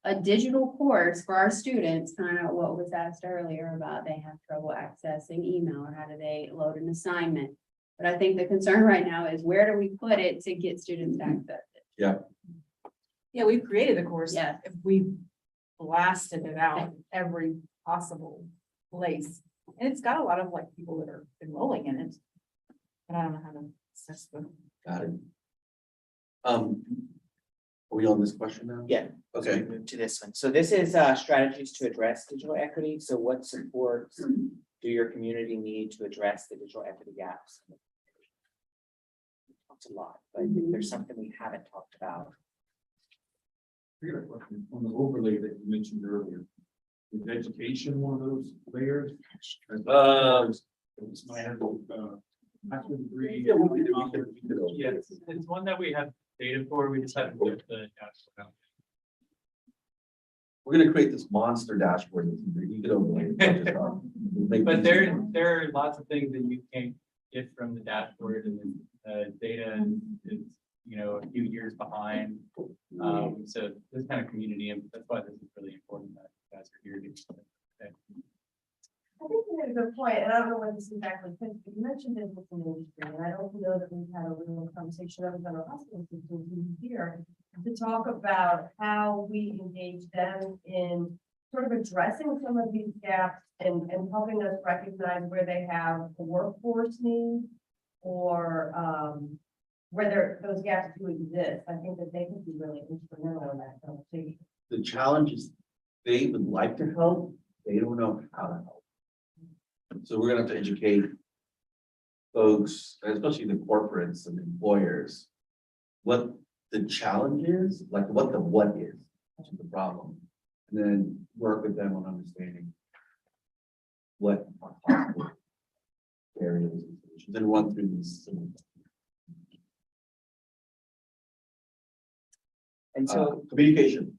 a digital course for our students, kind of what was asked earlier about they have trouble accessing email, or how do they load an assignment. But I think the concern right now is where do we put it to get students access? Yeah, we've created the course. Yeah. If we blasted it out every possible place. And it's got a lot of like people that are enrolling in it. But I don't know how to assess them. Got it. Are we on this question now? Yeah. So we Okay, move to this one. So this is strategies to address digital equity. So what supports do your community need to address the digital equity gaps? We talked a lot, but if there's something we haven't talked about. I got a question on the overlay that you mentioned earlier. Is education one of those layers? It's my bachelor's degree. Yeah, it's one that we have data for, we just haven't put the dashboard out. we're gonna create this monster dashboard. You could overlay it. But there are lots of things that you can't get from the dashboard, and data is, you know, a few years behind. So this kind of community, and that's why this is really important that you guys are here to. I think you made a good point, and I don't know what this exactly fits, but you mentioned it with the industry, and I don't know that we've had a real conversation other than our hospital systems here to talk about how we engage them in sort of addressing some of these gaps and helping us recognize where they have a workforce need or whether those gaps do exist. I think that they could be really instrumental in that conversation. The challenge is they would like to help, they don't know how to help. So we're gonna have to educate folks, especially the corporates and employers, what the challenge is, like what is, which is the problem. And then work with them on understanding what are possible areas and solutions, and run through these. And so Communication.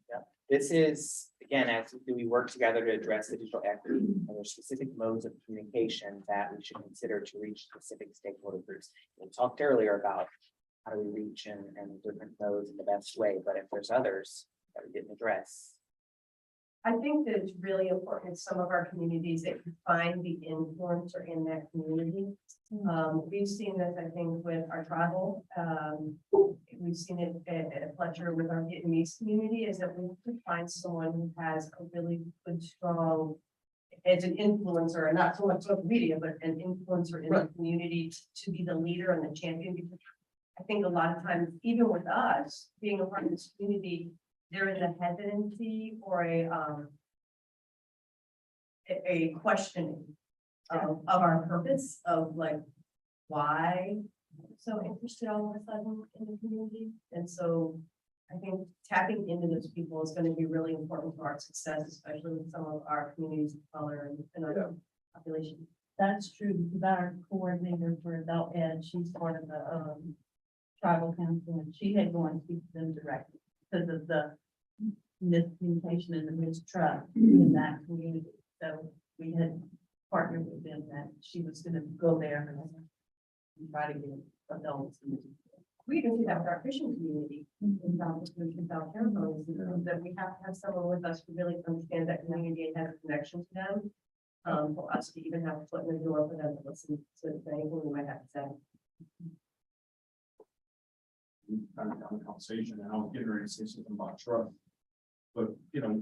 this is, again, as we work together to address the digital equity, and there's specific modes of communication that we should consider to reach specific stakeholder groups. We talked earlier about how do we reach and different modes in the best way, but if there's others that we didn't address. I think that it's really important in some of our communities that you find the influencer in that community. We've seen this, I think, with our tribal. We've seen it at Fletcher with our Vietnamese community, is that we could find someone who has a really good, strong, as an influencer, and not so much social media, but an influencer in the community to be the leader and the champion. Because I think a lot of times, even with us being a part of this community, there is a hesitancy or a questioning of our purpose of like, why so interested all of a sudden in the community. And so I think tapping into those people is going to be really important for our success, especially with some of our communities of color and our population. That's true, because our coordinator for adult ed, she's part of the tribal council, and she had gone to speak to them directly because of the miscommunication and the mistrust in that community. So we had partnered with them that she was gonna go there and try to get adults. We even do that with our fishing community in South Carolina, that we have to have someone with us who really understands that community and has a connection to them. For us to even have a foot in the door for them to listen to anything we might have to say. Kind of down the conversation, and I was getting ready to say something about trust. But, you know,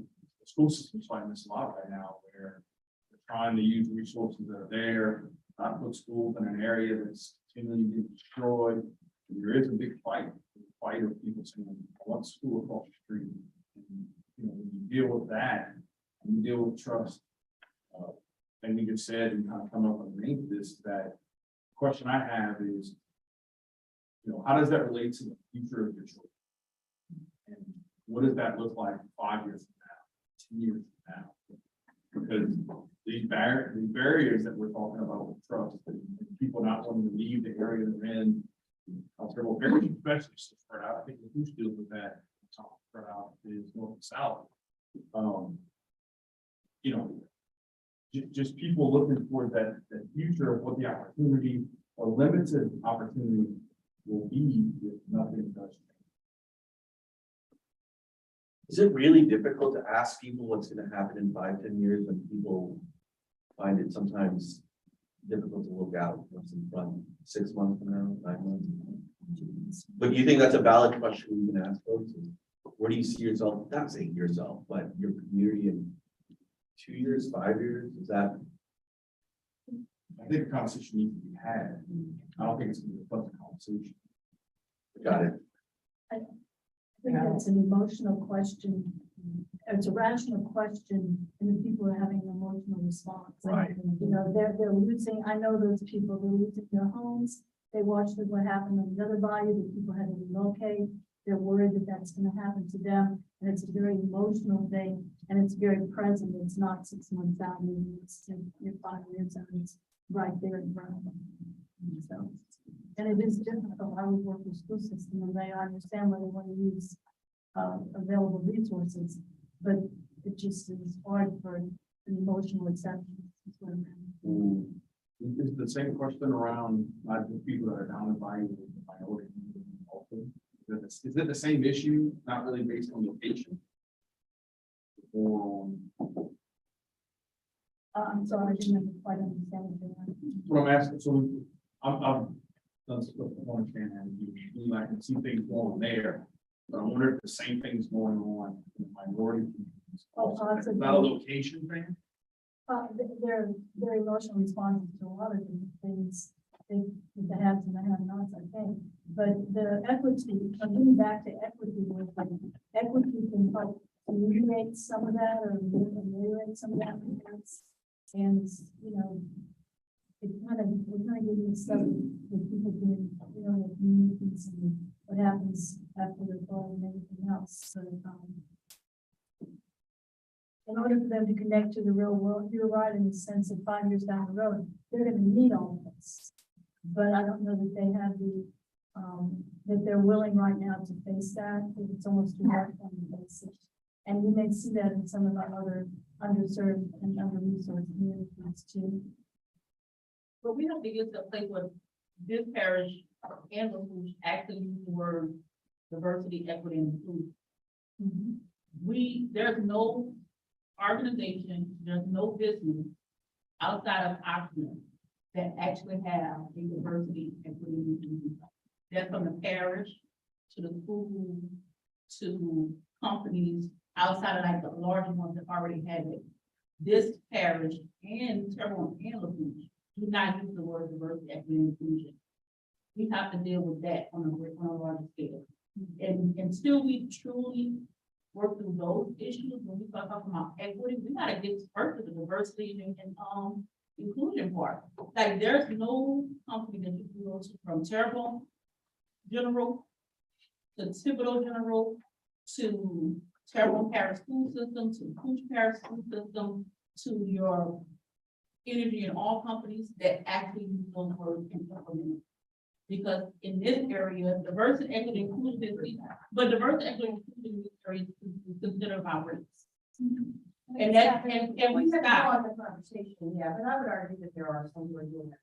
the school system's fighting this a lot right now, where they're trying to use resources that are there, not put schools in an area that's continually being destroyed. And there is a big fight of people saying, I want school across the street. And, you know, when you deal with that, and you deal with trust, and you just said, and kind of come up underneath this, that question I have is, you know, how does that relate to the future of your children? And what does that look like 5 years from now, 10 years from now? Because these barriers that we're talking about with trust, and people not wanting to leave the area they're in, well, very especially spread out. I think who's dealing with that spread out is north and south. You know, just people looking for that future of what the opportunity or limited opportunity will be if nothing does change. Is it really difficult to ask people what's gonna happen in 5, 10 years when people find it sometimes difficult to look out what's in front, 6 months from now, 5 months. But you think that's a valid question you can ask folks? Is where do you see yourself, not saying yourself, but your community in 2 years, 5 years? Is that? I think the conversation needs to be had. I don't think it's gonna be a pleasant conversation. Got it. I think that's an emotional question. It's a rational question, and the people are having an emotional response. Right. You know, they're losing, I know those people, they're losing their homes. They watched what happened on the other bayou, that people had to relocate. They're worried that that's gonna happen to them, and it's a very emotional thing, and it's very present. It's not 6 months out, maybe it's 5 years out, it's right there in front of them. So, and it is difficult. I would work with school system, and they understand why they want to use available resources, but it just is hard for an emotional acceptance. Is what I'm saying. Is the same question around not the people that are down in Bayou, the minority community also? Is it the same issue, not really based on location? Or I'm sorry, I didn't quite understand it. what I'm asking, so I'm that's what I understand, and you I can see things going on there, but I wonder if the same thing's going on in the minority communities. Oh, possibly. Is that a location thing? They're very emotional responses to a lot of different things, with the haves and the have-nots, I think. But the equity, getting back to equity, with equity can help alleviate some of that, or ameliorate some of that. And, you know, we're kind of getting stuff that people do, you know, in the communities, and what happens after the fall and everything else. So, in order for them to connect to the real world, you're right in the sense that 5 years down the road, they're going to need all of this. But I don't know that they have the, that they're willing right now to face that. It's almost too hard for them to face it. And you may see that in some of our other underserved and under-resourced communities too. But we don't think it's a place where this parish and the who actually use the word diversity, equity, and inclusion. There's no organization, there's no business outside of Oxford that actually have a diversity, equity, and inclusion. That's from the parish to the school to companies outside of like the larger ones that already have it. This parish and Terrebonne and LaFouche do not use the word diversity, equity, and inclusion. We have to deal with that on a larger scale. And until we truly work through those issues, when we start talking about equity, we gotta get first to the diversity and inclusion part. Like, there's no company that you can go to, from Terrebonne General to Thibodeau General to Terrebonne Parish School System to Couche Parish School System to your energy and all companies that actually use those words and implement it. Because in this area, diversity, equity, inclusion is, but diversity, equity, inclusion in this area is considered about race. And that, and we stop. The conversation, yeah, but I would argue that there are some who are doing that.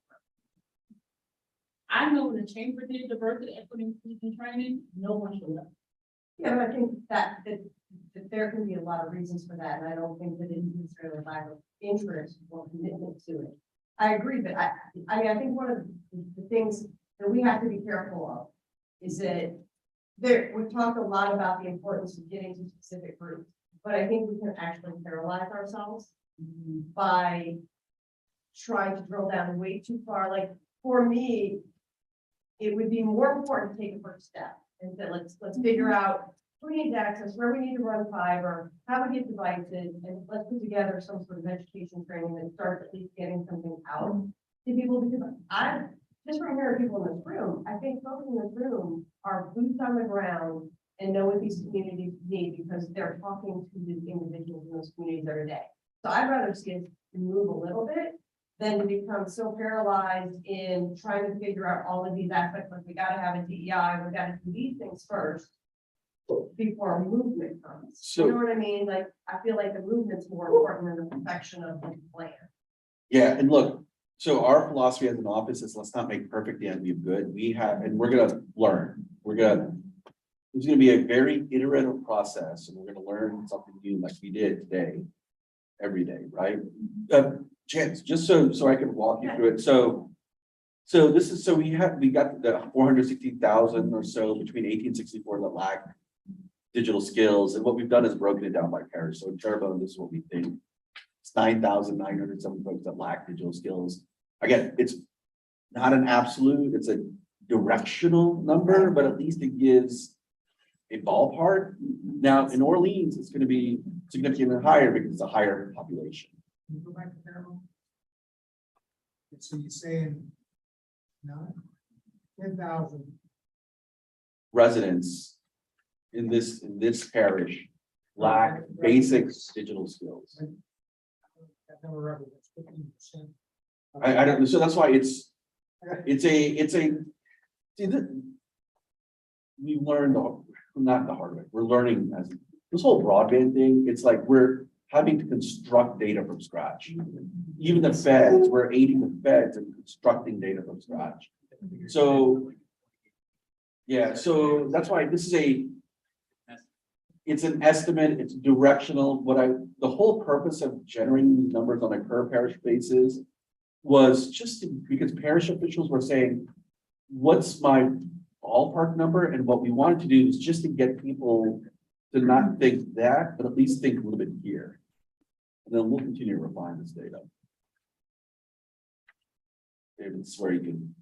I know when the chamber did diversity, equity, inclusion training, no one showed up. Yeah, but I think that there can be a lot of reasons for that, and I don't think that it's necessarily a lack of interest or commitment to it. I agree, but I mean, I think one of the things that we have to be careful of is that we've talked a lot about the importance of getting to specific groups, but I think we can actually paralyze ourselves by trying to drill down way too far. Like, for me, it would be more important to take a first step and say, let's figure out who needs access, where we need to run fiber, how we get devices, and let's put together some sort of education training that starts at least getting something out to people. Because I just from hearing people in this room, I think folks in this room are boots on the ground and know what these communities need because they're talking to the individuals in those communities every day. So I'd rather see us move a little bit than to become so paralyzed in trying to figure out all of these aspects. Like, we got to have a DEI, we got to do these things first before movement comes. So- You know what I mean? Like, I feel like the movement's more important than the perfection of the plan. Yeah, and look, so our philosophy as an office is let's not make perfect the enemy of good. We have, and we're gonna learn. It's gonna be a very iterative process, and we're gonna learn something new like we did today, every day, right? Chance, just so I can walk you through it, so this is, so we got the 460,000 or so between 1864 that lack digital skills, and what we've done is broken it down by parish, so in Terrebonne, this is what we think. It's 9,900 some folks that lack digital skills. Again, it's not an absolute, it's a directional number, but at least it gives a ballpark. Now, in Orleans, it's gonna be significantly higher because it's a higher population. Can you go back to Carol? So you're saying, no, 10,000, Residents in this parish lack basic digital skills. that number represents 15%. I don't, so that's why it's a, see, we learned, not the hard way, we're learning as, this whole broadband thing, it's like we're having to construct data from scratch. Even the feds, we're aiding the feds in constructing data from scratch. So, yeah, so that's why this is it's an estimate, it's directional. The whole purpose of generating these numbers on a per parish basis was just because parish officials were saying, what's my ballpark number? And what we wanted to do is just to get people to not think that, but at least think a little bit here. And then we'll continue to refine this data. David, this is where you can.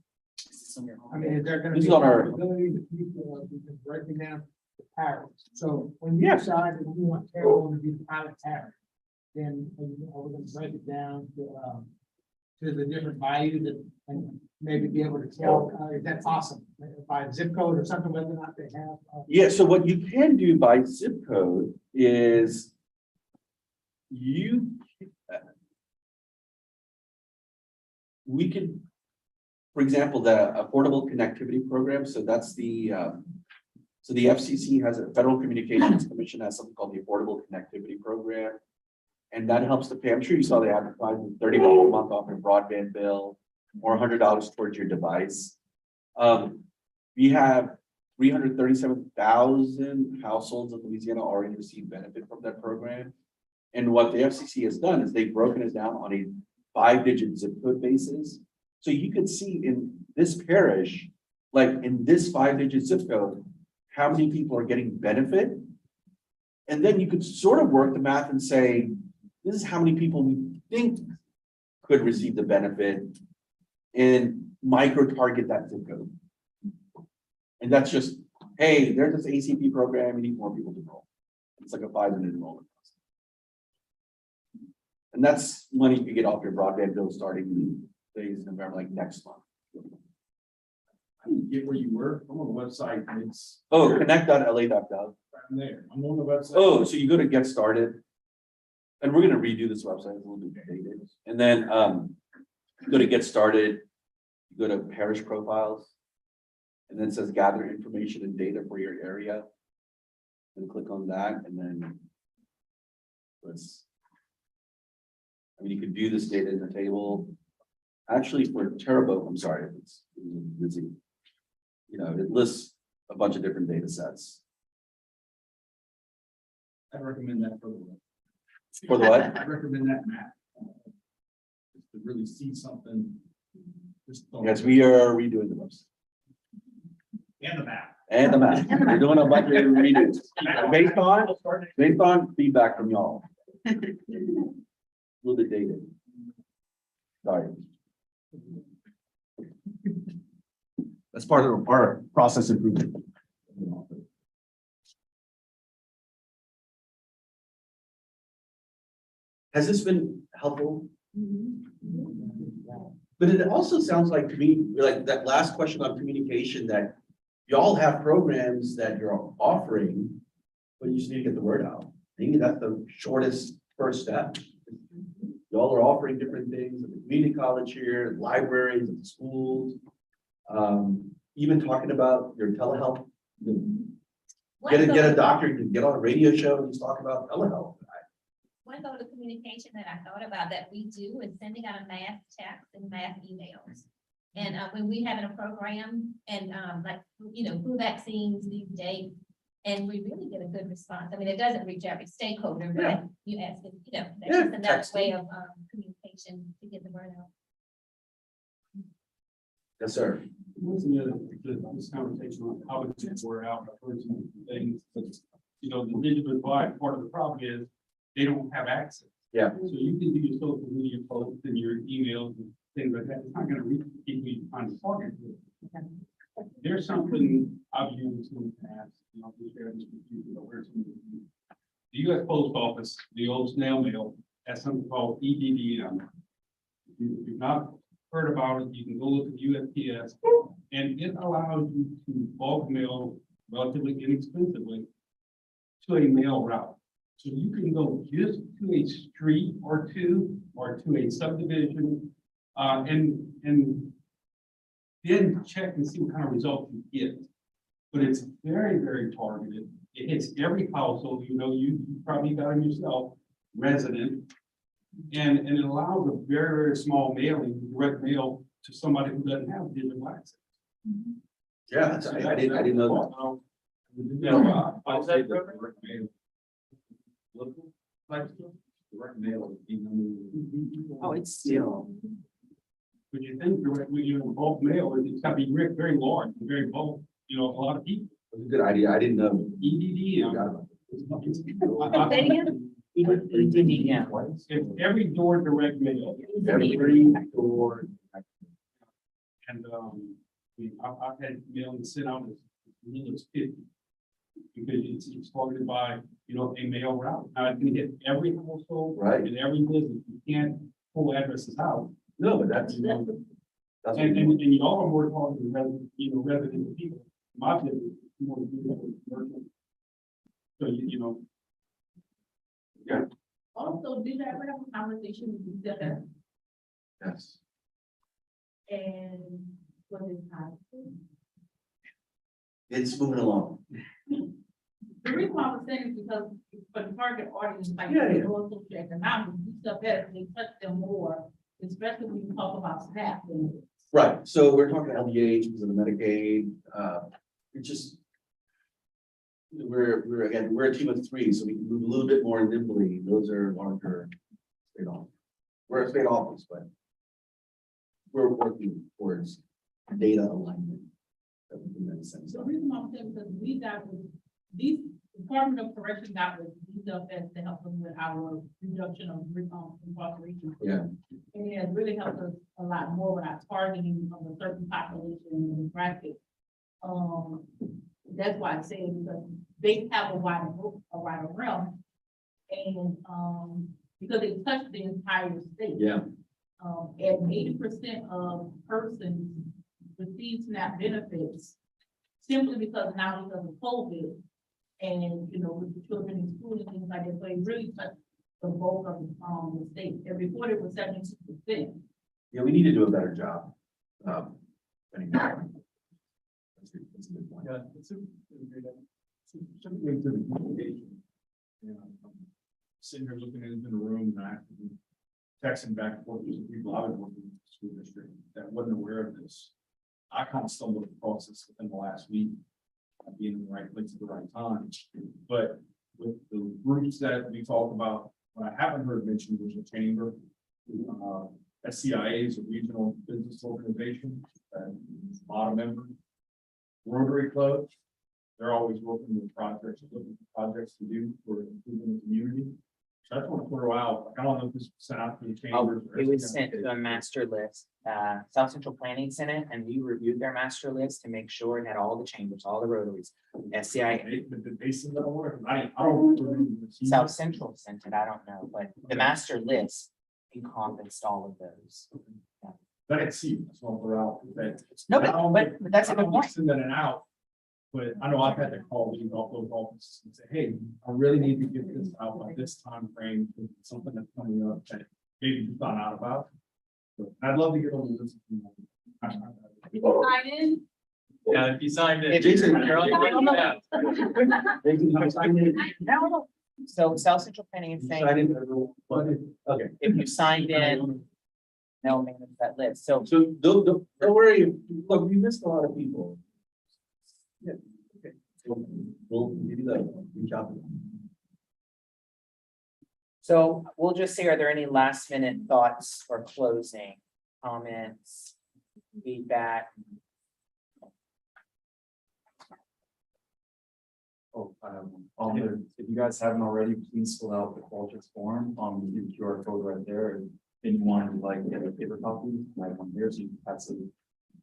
I mean, is there gonna This be is on our- ability to people, we can break it down to parish? So when you Yeah. decide that you want Terrebonne to be the pilot parish, then are we gonna break it down to the different values and maybe be able to tell, is that possible? By zip code or something, whether or not they have. Yeah, so what you can do by zip code is we can, for example, the Affordable Connectivity Program, so that's the FCC has a Federal Communications Commission has something called the Affordable Connectivity Program. And that helps to pay, I'm sure you saw the advertising, $30 a month off your broadband bill, or $100 towards your device. We have 337,000 households in Louisiana already receive benefit from that program. And what the FCC has done is they've broken it down on a 5-digit zip code basis. So you could see in this parish, like in this 5-digit zip code, how many people are getting benefit. And then you could sort of work the math and say, this is how many people we think could receive the benefit and micro target that zip code. And that's just, hey, there's this ACP program, we need more people to enroll. It's like a 5-minute enrollment process. And that's money you can get off your broadband bill starting days November, like next month. I didn't get where you were. I'm on the website and it's. Oh, connect.la.gov. I'm there. I'm on the website. Oh, so you go to get started. And we're gonna redo this website, it's a little bit dated. And then go to get started, you go to parish profiles. And then it says gather information and data for your area. And click on that and then I mean, you could view this data in the table. Actually, for Terrebonne, I'm sorry, it's busy. You know, it lists a bunch of different data sets. I recommend that for the. For the what? I recommend that map. Just to really see something. Just don't- Yes, we are redoing the website. And the map. And the map. We're doing a bunch of redos. Based on feedback from y'all. A little bit dated. Sorry. That's part of our process improvement. Has this been helpful? But it also sounds like to me, like that last question on communication, that y'all have programs that you're offering, but you just need to get the word out. Maybe that's the shortest first step. Y'all are offering different things at the community college here, libraries, at the schools. Even talking about your telehealth. Get a doctor, you can get on a radio show and just talk about telehealth. One goal of communication that I thought about that we do is sending out a mass text and mass emails. And when we having a program and like, you know, flu vaccines these days, and we really get a good response. I mean, it doesn't reach every stakeholder, but you ask, it, you know, that's just another way of communicating. communication to get the word out. Yes, sir. Listen to this conversation on how to get word out, I've heard some things, but, you know, the digital divide, part of the problem is they don't have access. Yeah. So you can do your social media posts and your emails and things like that, it's not gonna reach the people you find target with. There's something I've used in the past, you know, to share this with you, but where some of you- the US Post Office, the old snail mail, has something called EDDM. If you've not heard about it, you can go look at USPS, and it allows you to bulk mail relatively inexpensively to a mail route. So you can go just to a street or two, or to a subdivision, and then check and see what kind of results you get. But it's very, very targeted. It hits every household, you know, you probably got them yourself, resident. And it allows a very, very small mailing, direct mail to somebody who doesn't have digital access. Yeah, I didn't know Yeah, I'll say direct mail. Local, like, direct mail. Oh, it's still. But you think direct, you know, bulk mail, it's gotta be very, very large, very bulk, you know, a lot of people. that. It's a good idea. I didn't know. EDD. Forgot about EDDM. It's every door direct mail. it. Every door. And, I've had mailing sent out as little as 50. Because it's targeted by, you know, a mail route. Now, it can hit every household. Right. And every business. You can't pull addresses out. No, but that's. You know, That's. And y'all are more targeted, resident people. My business, is more to do with commercial. So, you know. Yeah. Also, did I ever have a conversation with you that, Yes. and what is positive? It's moving along. The reason why I was saying is because for the target audience, like Yeah, yeah. local economics, do stuff better, they touch them more, especially when you talk about staff. Right, so we're talking LDH, because of the Medicaid, it's just. We're a team of three, so we can move a little bit more nimbly, those are larger. State office. We're a state office, but. We're working towards data alignment. That would be in sense. The reason why I'm saying, because we got with these Department of Correction got with these events to help them with our reduction of incarceration. Yeah. And it has really helped us a lot more with our targeting of a certain population and bracket. That's why I say, because they have a wider realm. And, because they touch the entire state. Yeah, And 80% of persons receive SNAP benefits simply because now because of COVID. And, you know, with the children in school and things like that, so it really touched the bulk of the state. And before it was 72%. yeah, we need to do a better job. Anyway. That's a good point. Yeah, it's certainly to the communication. You know, sitting here looking into the room and actually texting back and forth to some people I was working in the school district that wasn't aware of this. I kind of stumbled across this within the last week, being in the right place at the right time. But with the groups that we talk about, what I haven't heard mentioned was the chamber. SCIA is a regional business organization, a lot of members. Rotary Club, they're always working with projects, looking for projects to do for improving the community. So I just want to throw out, like, I don't know if this was sent out to the chambers. or It was SCIA. sent to a master list, South Central Planning sent it, and we reviewed their master list to make sure it had all the chambers, all the rotaries. SCI, They send that over. I don't. South Central sent it, I don't know, but the master list encompassed all of those. I didn't see it, that's what we're out. No, but that's a good point. Sending it out, but I know I've had to call these offices and say, hey, I really need to get this out by this time frame. Something that's coming up that maybe you thought out about. But I'd love to get on this. Sign in. Yeah, if you signed it. Jason, you're on your way out. No. So South Central Planning is saying, Okay, if you signed in, they'll manage that list, so. so don't worry, look, we missed a lot of people. Yeah, okay. We'll give you the reach out to them. So we'll just say, are there any last minute thoughts or closing comments, feedback? Oh, if you guys haven't already, please fill out the Qualtrics form on the QR code right there. If anyone would like to get a paper copy, like one here, so you can pass it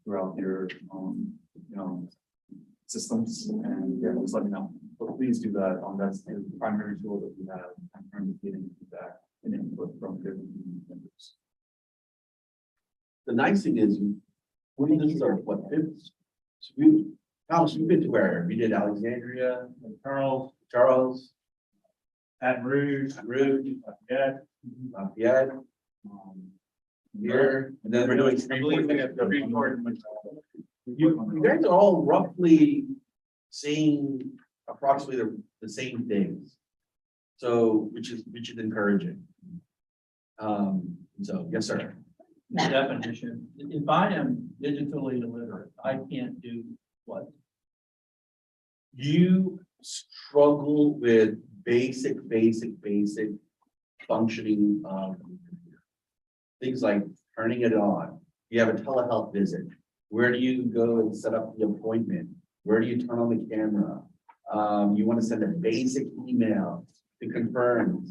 throughout your, systems, and yeah, just let me know. But please do that. That's the primary tool that we have in terms of getting feedback and input from different members. The nice thing is, this is our, what, fifth? So Thomas, we've been to where? We did Alexandria, Charles, Baton Rouge, Lafayette, here, and then we're doing. You guys are all roughly saying approximately the same things. So, which is encouraging. So, yes, sir. Definition, if I am digitally illiterate, I can't do what? You struggle with basic functioning things like turning it on. You have a telehealth visit. Where do you go and set up the appointment? Where do you turn on the camera? You want to send a basic email to confirm.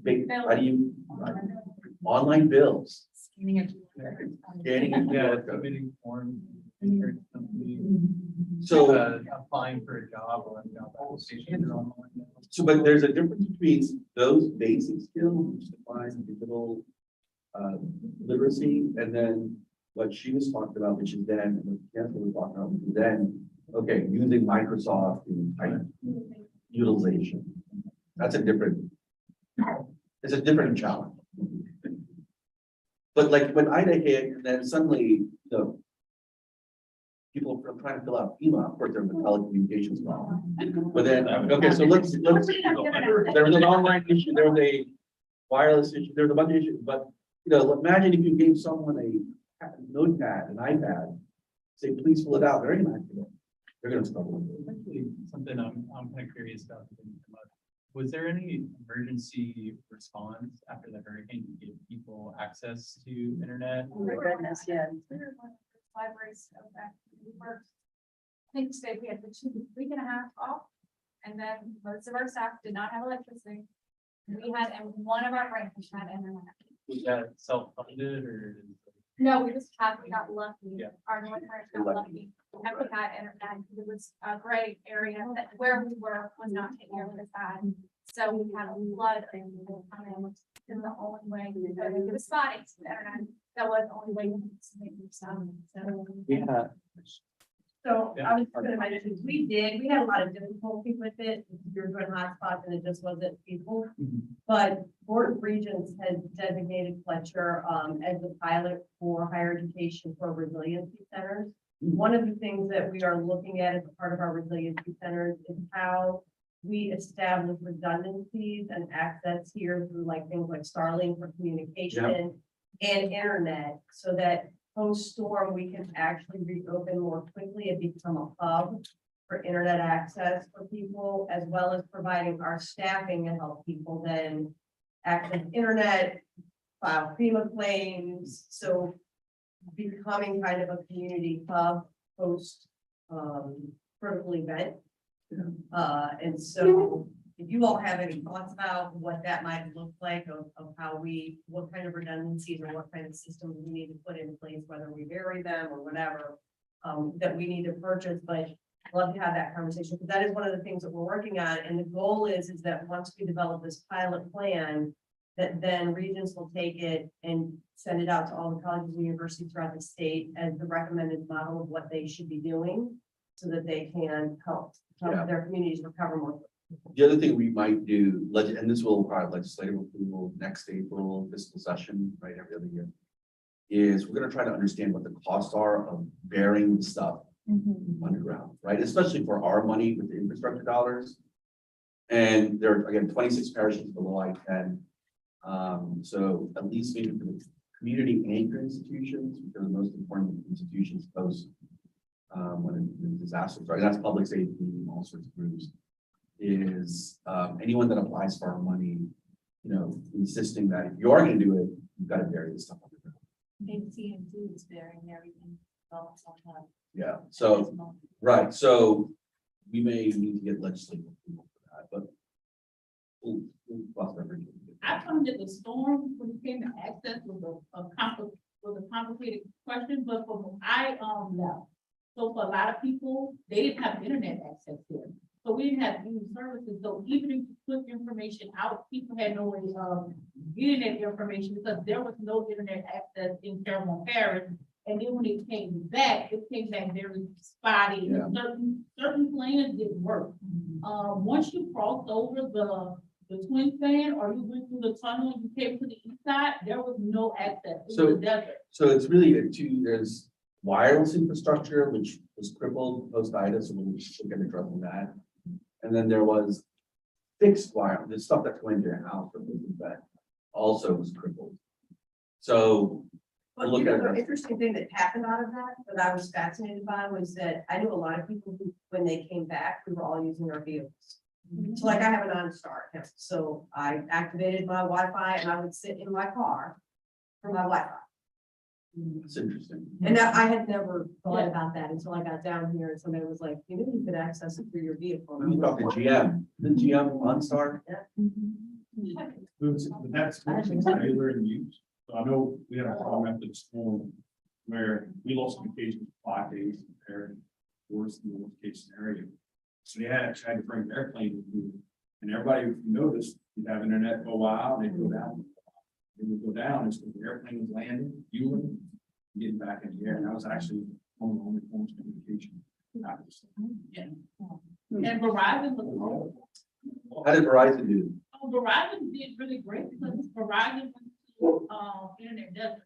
How do you online bills? Scanning a QR code. Submitting forms. So applying for a job or a job application. They're online now. So, but there's a difference between those basic skills, which defines digital literacy, and then what she was talking about, which is then, and what Council was talking about, which is then, okay, using Microsoft and type utilization. That's a different, it's a different challenge. But like when Ida hit, and then suddenly, people are trying to fill out FEMA, of course, they're in the telecommunications law. But then, okay, so let's, there was an online issue, there was a wireless issue, there's a bunch of issues, but, imagine if you gave someone a notepad, an iPad, say, please fill it out, they're not gonna, they're gonna struggle with it. Actually, something I'm kind of curious about. Was there any emergency response after the hurricane to give people access to internet? Oh my goodness, yeah. Libraries, we worked, I think today we had the week and a half off, and then most of our staff did not have electricity. We had, and one of our branches had internet. Was that self-funded or? No, we got lucky. Yeah. Our North parents got lucky. And we had internet. It was a gray area that where we were was not taken care of as bad. So we had a flood of people come in. And the only way, it was spotty to the internet. That was the only way to make it sound. So. Yeah. So I was gonna mention, we had a lot of difficulty with it. We were doing hotspots and it just wasn't feasible. But Board of Regents has designated Fletcher as the pilot for higher education for resiliency centers. One of the things that we are looking at as a part of our resiliency centers is how we establish redundancies and access here through like things like Starlink for communication and internet, so that post-storm, we can actually reopen more quickly and become a hub for internet access for people, as well as providing our staffing to help people then access internet, file FEMA claims, so becoming kind of a community hub post critical event. And so if you all have any thoughts about what that might look like of how what kind of redundancies or what kind of systems we need to put in place, whether we vary them or whatever, that we need to purchase, but I'd love to have that conversation, because that is one of the things that we're working on. And the goal is that once we develop this pilot plan, that then Regents will take it and send it out to all the colleges and universities throughout the state as the recommended model of what they should be doing, so that they can help their communities recover more quickly. The other thing we might do, and this will require legislative approval next April fiscal session, right, every other year, is we're gonna try to understand what the costs are of burying stuff underground, right? Especially for our money with the infrastructure dollars. And there are, again, 26 parishes below I-10. So at least maybe for the community anchor institutions, which are the most important institutions post when the disasters, right? That's public safety and all sorts of groups. Is anyone that applies for our money insisting that if you are gonna do it, you've got to bury this stuff underground. AT&T is bearing everything. All on time. Yeah, so, right, so we may need to get legislative approval for that, but. we'll cross that bridge when we get there. I found that the storm, when it came to access, was a complicated question, but from I, left. So for a lot of people, they didn't have internet access there. So we didn't have any services, so even if you put information out, people had no way of getting that information because there was no internet access in Fairmont Parish. And then when it came back very spotty, Yeah. certain plans didn't work. Once you crossed over the twin span or you went through the tunnel and you came to the east side, there was no access. It was a desert. So it's really there's wireless infrastructure, which was crippled post-Ida, so we'll get addressing that. And then there was fixed wire, the stuff that's going to your house, that also was crippled. So But Look you know, at the that. interesting thing that happened out of that I was fascinated by was that I knew a lot of people who, when they came back, we were all using our vehicles. So like I have an OnStar account, so I activated my Wi-Fi and I would sit in my car for my Wi-Fi. it's interesting. And I had never thought about that until I got down here and somebody was like, you know, you could access it through your vehicle. When you talk to GM, the GM OnStar, But that's Taylor and use. So I know we had a problem after the storm where we lost communication for 5 days compared to worst in the worst case scenario. So they had to bring an airplane with you. And everybody, if you noticed, you'd have internet for a while, they'd go down. They would go down, as the airplane was landing, fueling, getting back in the air. And that was actually one of the only forms of communication. after the storm. And Verizon was, how did Verizon do? Verizon did really great because Verizon went to, internet desert.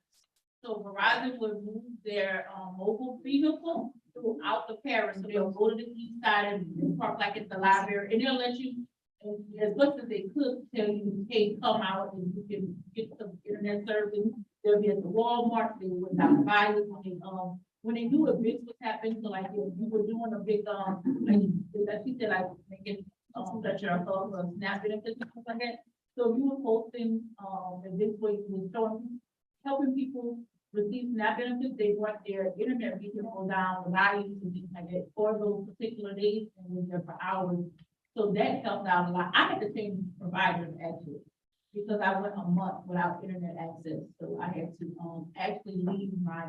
So Verizon would move their, mobile vehicle throughout the parish. So they'll go to the east side and park like at the library, and they'll let you, as much as they could, tell you, hey, come out and you can get some internet service. They'll be at the Walmart, they would not buy it when they do a big what happened, so like if you were doing a big, like she said, like making, that your snap it and stuff like that. So you were posting, and this way you were showing, helping people receive SNAP benefits, they want their internet being go down, values and things like that for those particular days and was there for hours. So that helped out a lot. I had to change providers actually, because I went a month without internet access. So I had to, actually leave my,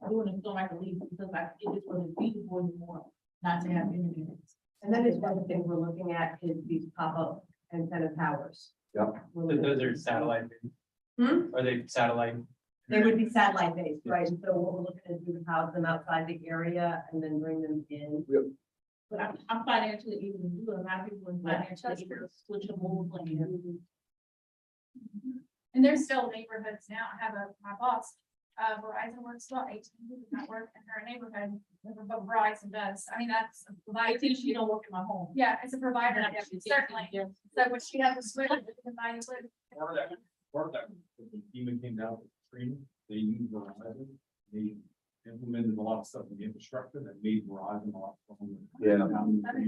doing a store I could leave because it just wasn't feasible anymore not to have internet. And that is one of the things we're looking at is these pop-up antenna towers. Yep. So those are satellite. Are they satellite? They would be satellite based, right? And so what we're looking at is to house them outside the area and then bring them in. But I'm financially able to do it. A lot of people are financially able to switch a mobile plan. And there's still neighborhoods now. I have my boss, Verizon works well, AT&T does not work in her neighborhood, but Verizon does. I mean, that's. I think she don't work in my home. Yeah, it's a provider, certainly. So when she had to switch, Part of that, when FEMA came down with training, they used Verizon, they implemented a lot of stuff in the infrastructure that made Verizon a lot. Yeah.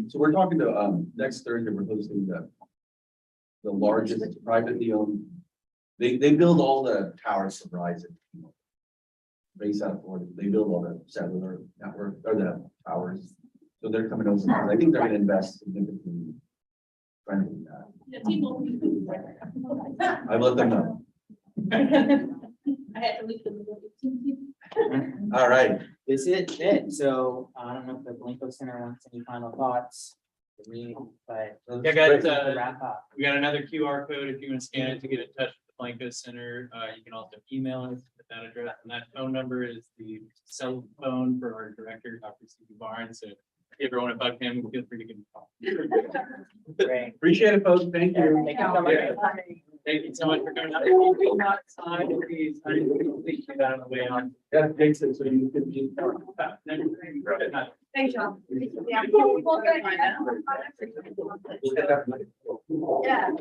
So we're talking to, next Thursday, we're hosting the largest privately owned, they build all the towers for Verizon. Based out of Florida, they build all the cellular network, or the towers. So they're coming over, I think they're gonna invest significantly. Trying to do that. Yeah, T-Mobile used to do that. I let them know. I had to leave them. All right, This is it. So I don't know if the Blanco Center wants any final thoughts. But Yeah, guys, wrap up. we got another QR code if you want to scan it to get in touch with the Blanco Center. You can also email us at that address, and that phone number is the cell phone for our director, Dr. Steve Barnes. So if you ever want to bug him, feel free to give him a call. Great. appreciate it, folks, thank you. Thank you so much. Thank you so much for coming out. If you're not signed, please, I think you got on the way on. Yeah, thanks, so you could be. Thanks, John. Yeah. We'll get that. Yeah.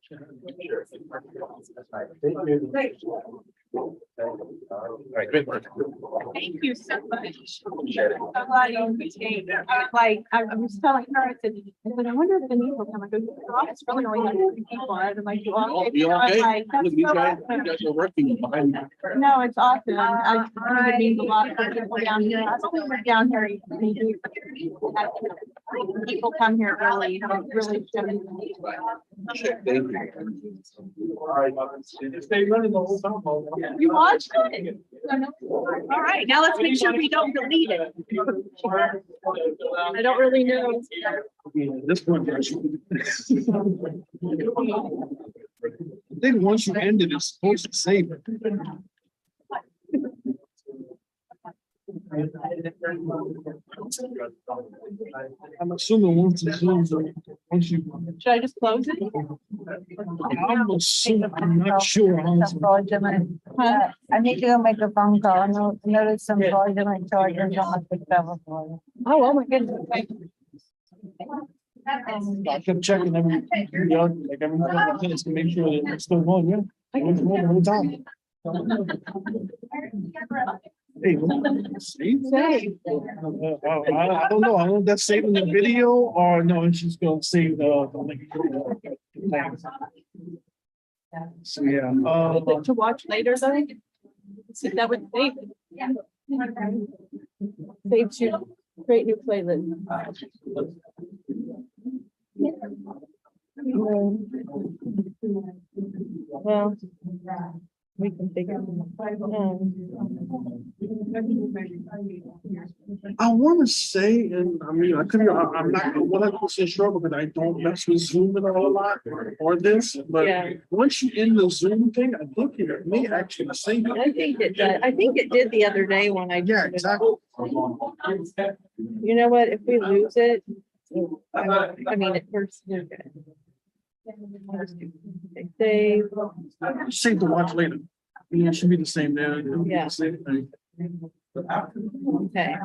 Sure. Thank you. Thanks. All right, great work. Thank you so much. I'm glad you appreciate it. I was telling her, I said, I wonder if the need will come. I go, "Oh, it's really only like 3 people. I'm like, well, Oh, okay." you I'm okay? like, "That's Look, you so guys awesome." are working behind me. No, it's awesome. I think it means a lot for people down here. I only live down here. People come here really, really. Thank you. All right, stay running the whole time. You watched it? All right, now let's make sure we don't delete it. I don't really know. This one. I think once you end it, it's supposed to save it. I'm assuming once it zooms, once you. Should I just close it? I'm assuming, I'm not sure. honestly. Huh? I need to go make a phone call. I noticed some fraudulent charges on my Quicksilver for Oh my goodness. I kept checking every, like every couple of minutes to make sure that it's still going, yeah. It's going the whole time. Hey, see? Save. I don't know. I don't know if that's saving the video or no, it's just gonna save the link. So, yeah, To watch later though? See, that would save. Save to create new playlist. Well, we can figure. I wanna say, and I mean, I'm not 100% sure because I don't mess with Zoom and a whole lot or this, but Yeah. once you in the Zoom thing, I think it may actually save it. I think it did. I think it did the other day when I. Yeah, exactly. You know what, if we lose it, I mean, it hurts. We're good. Save. Save to watch later. Yeah, it should be the same there. It'll be the Yeah. same thing. Okay.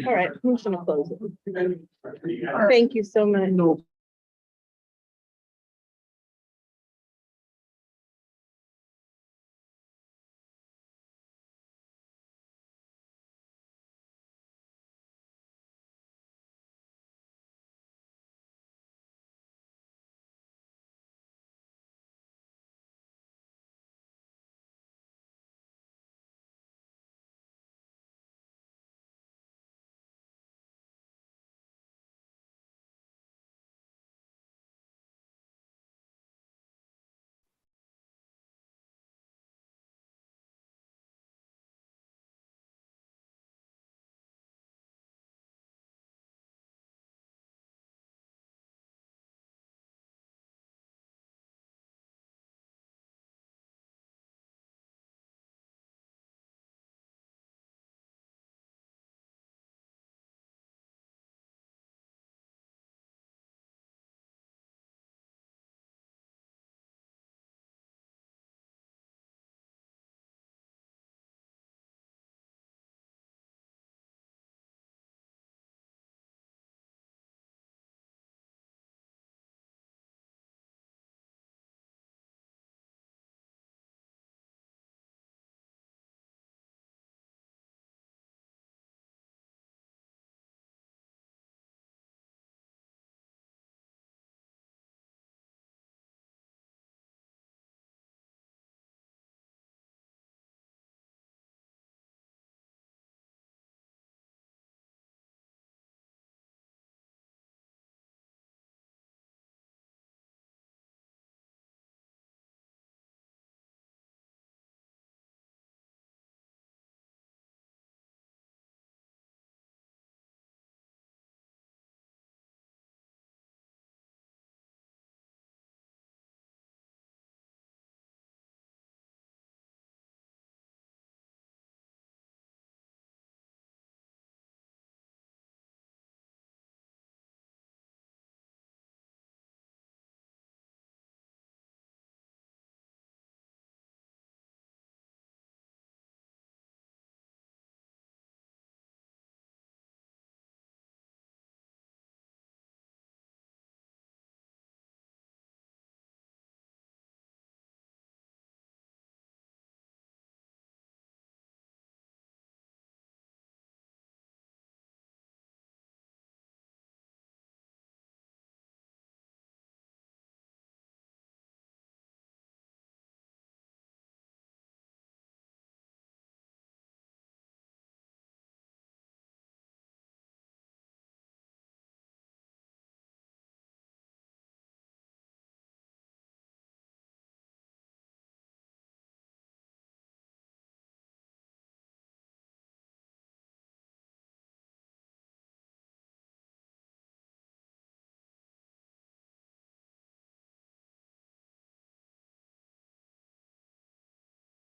All right, I'm just gonna close it. Thank you so much. No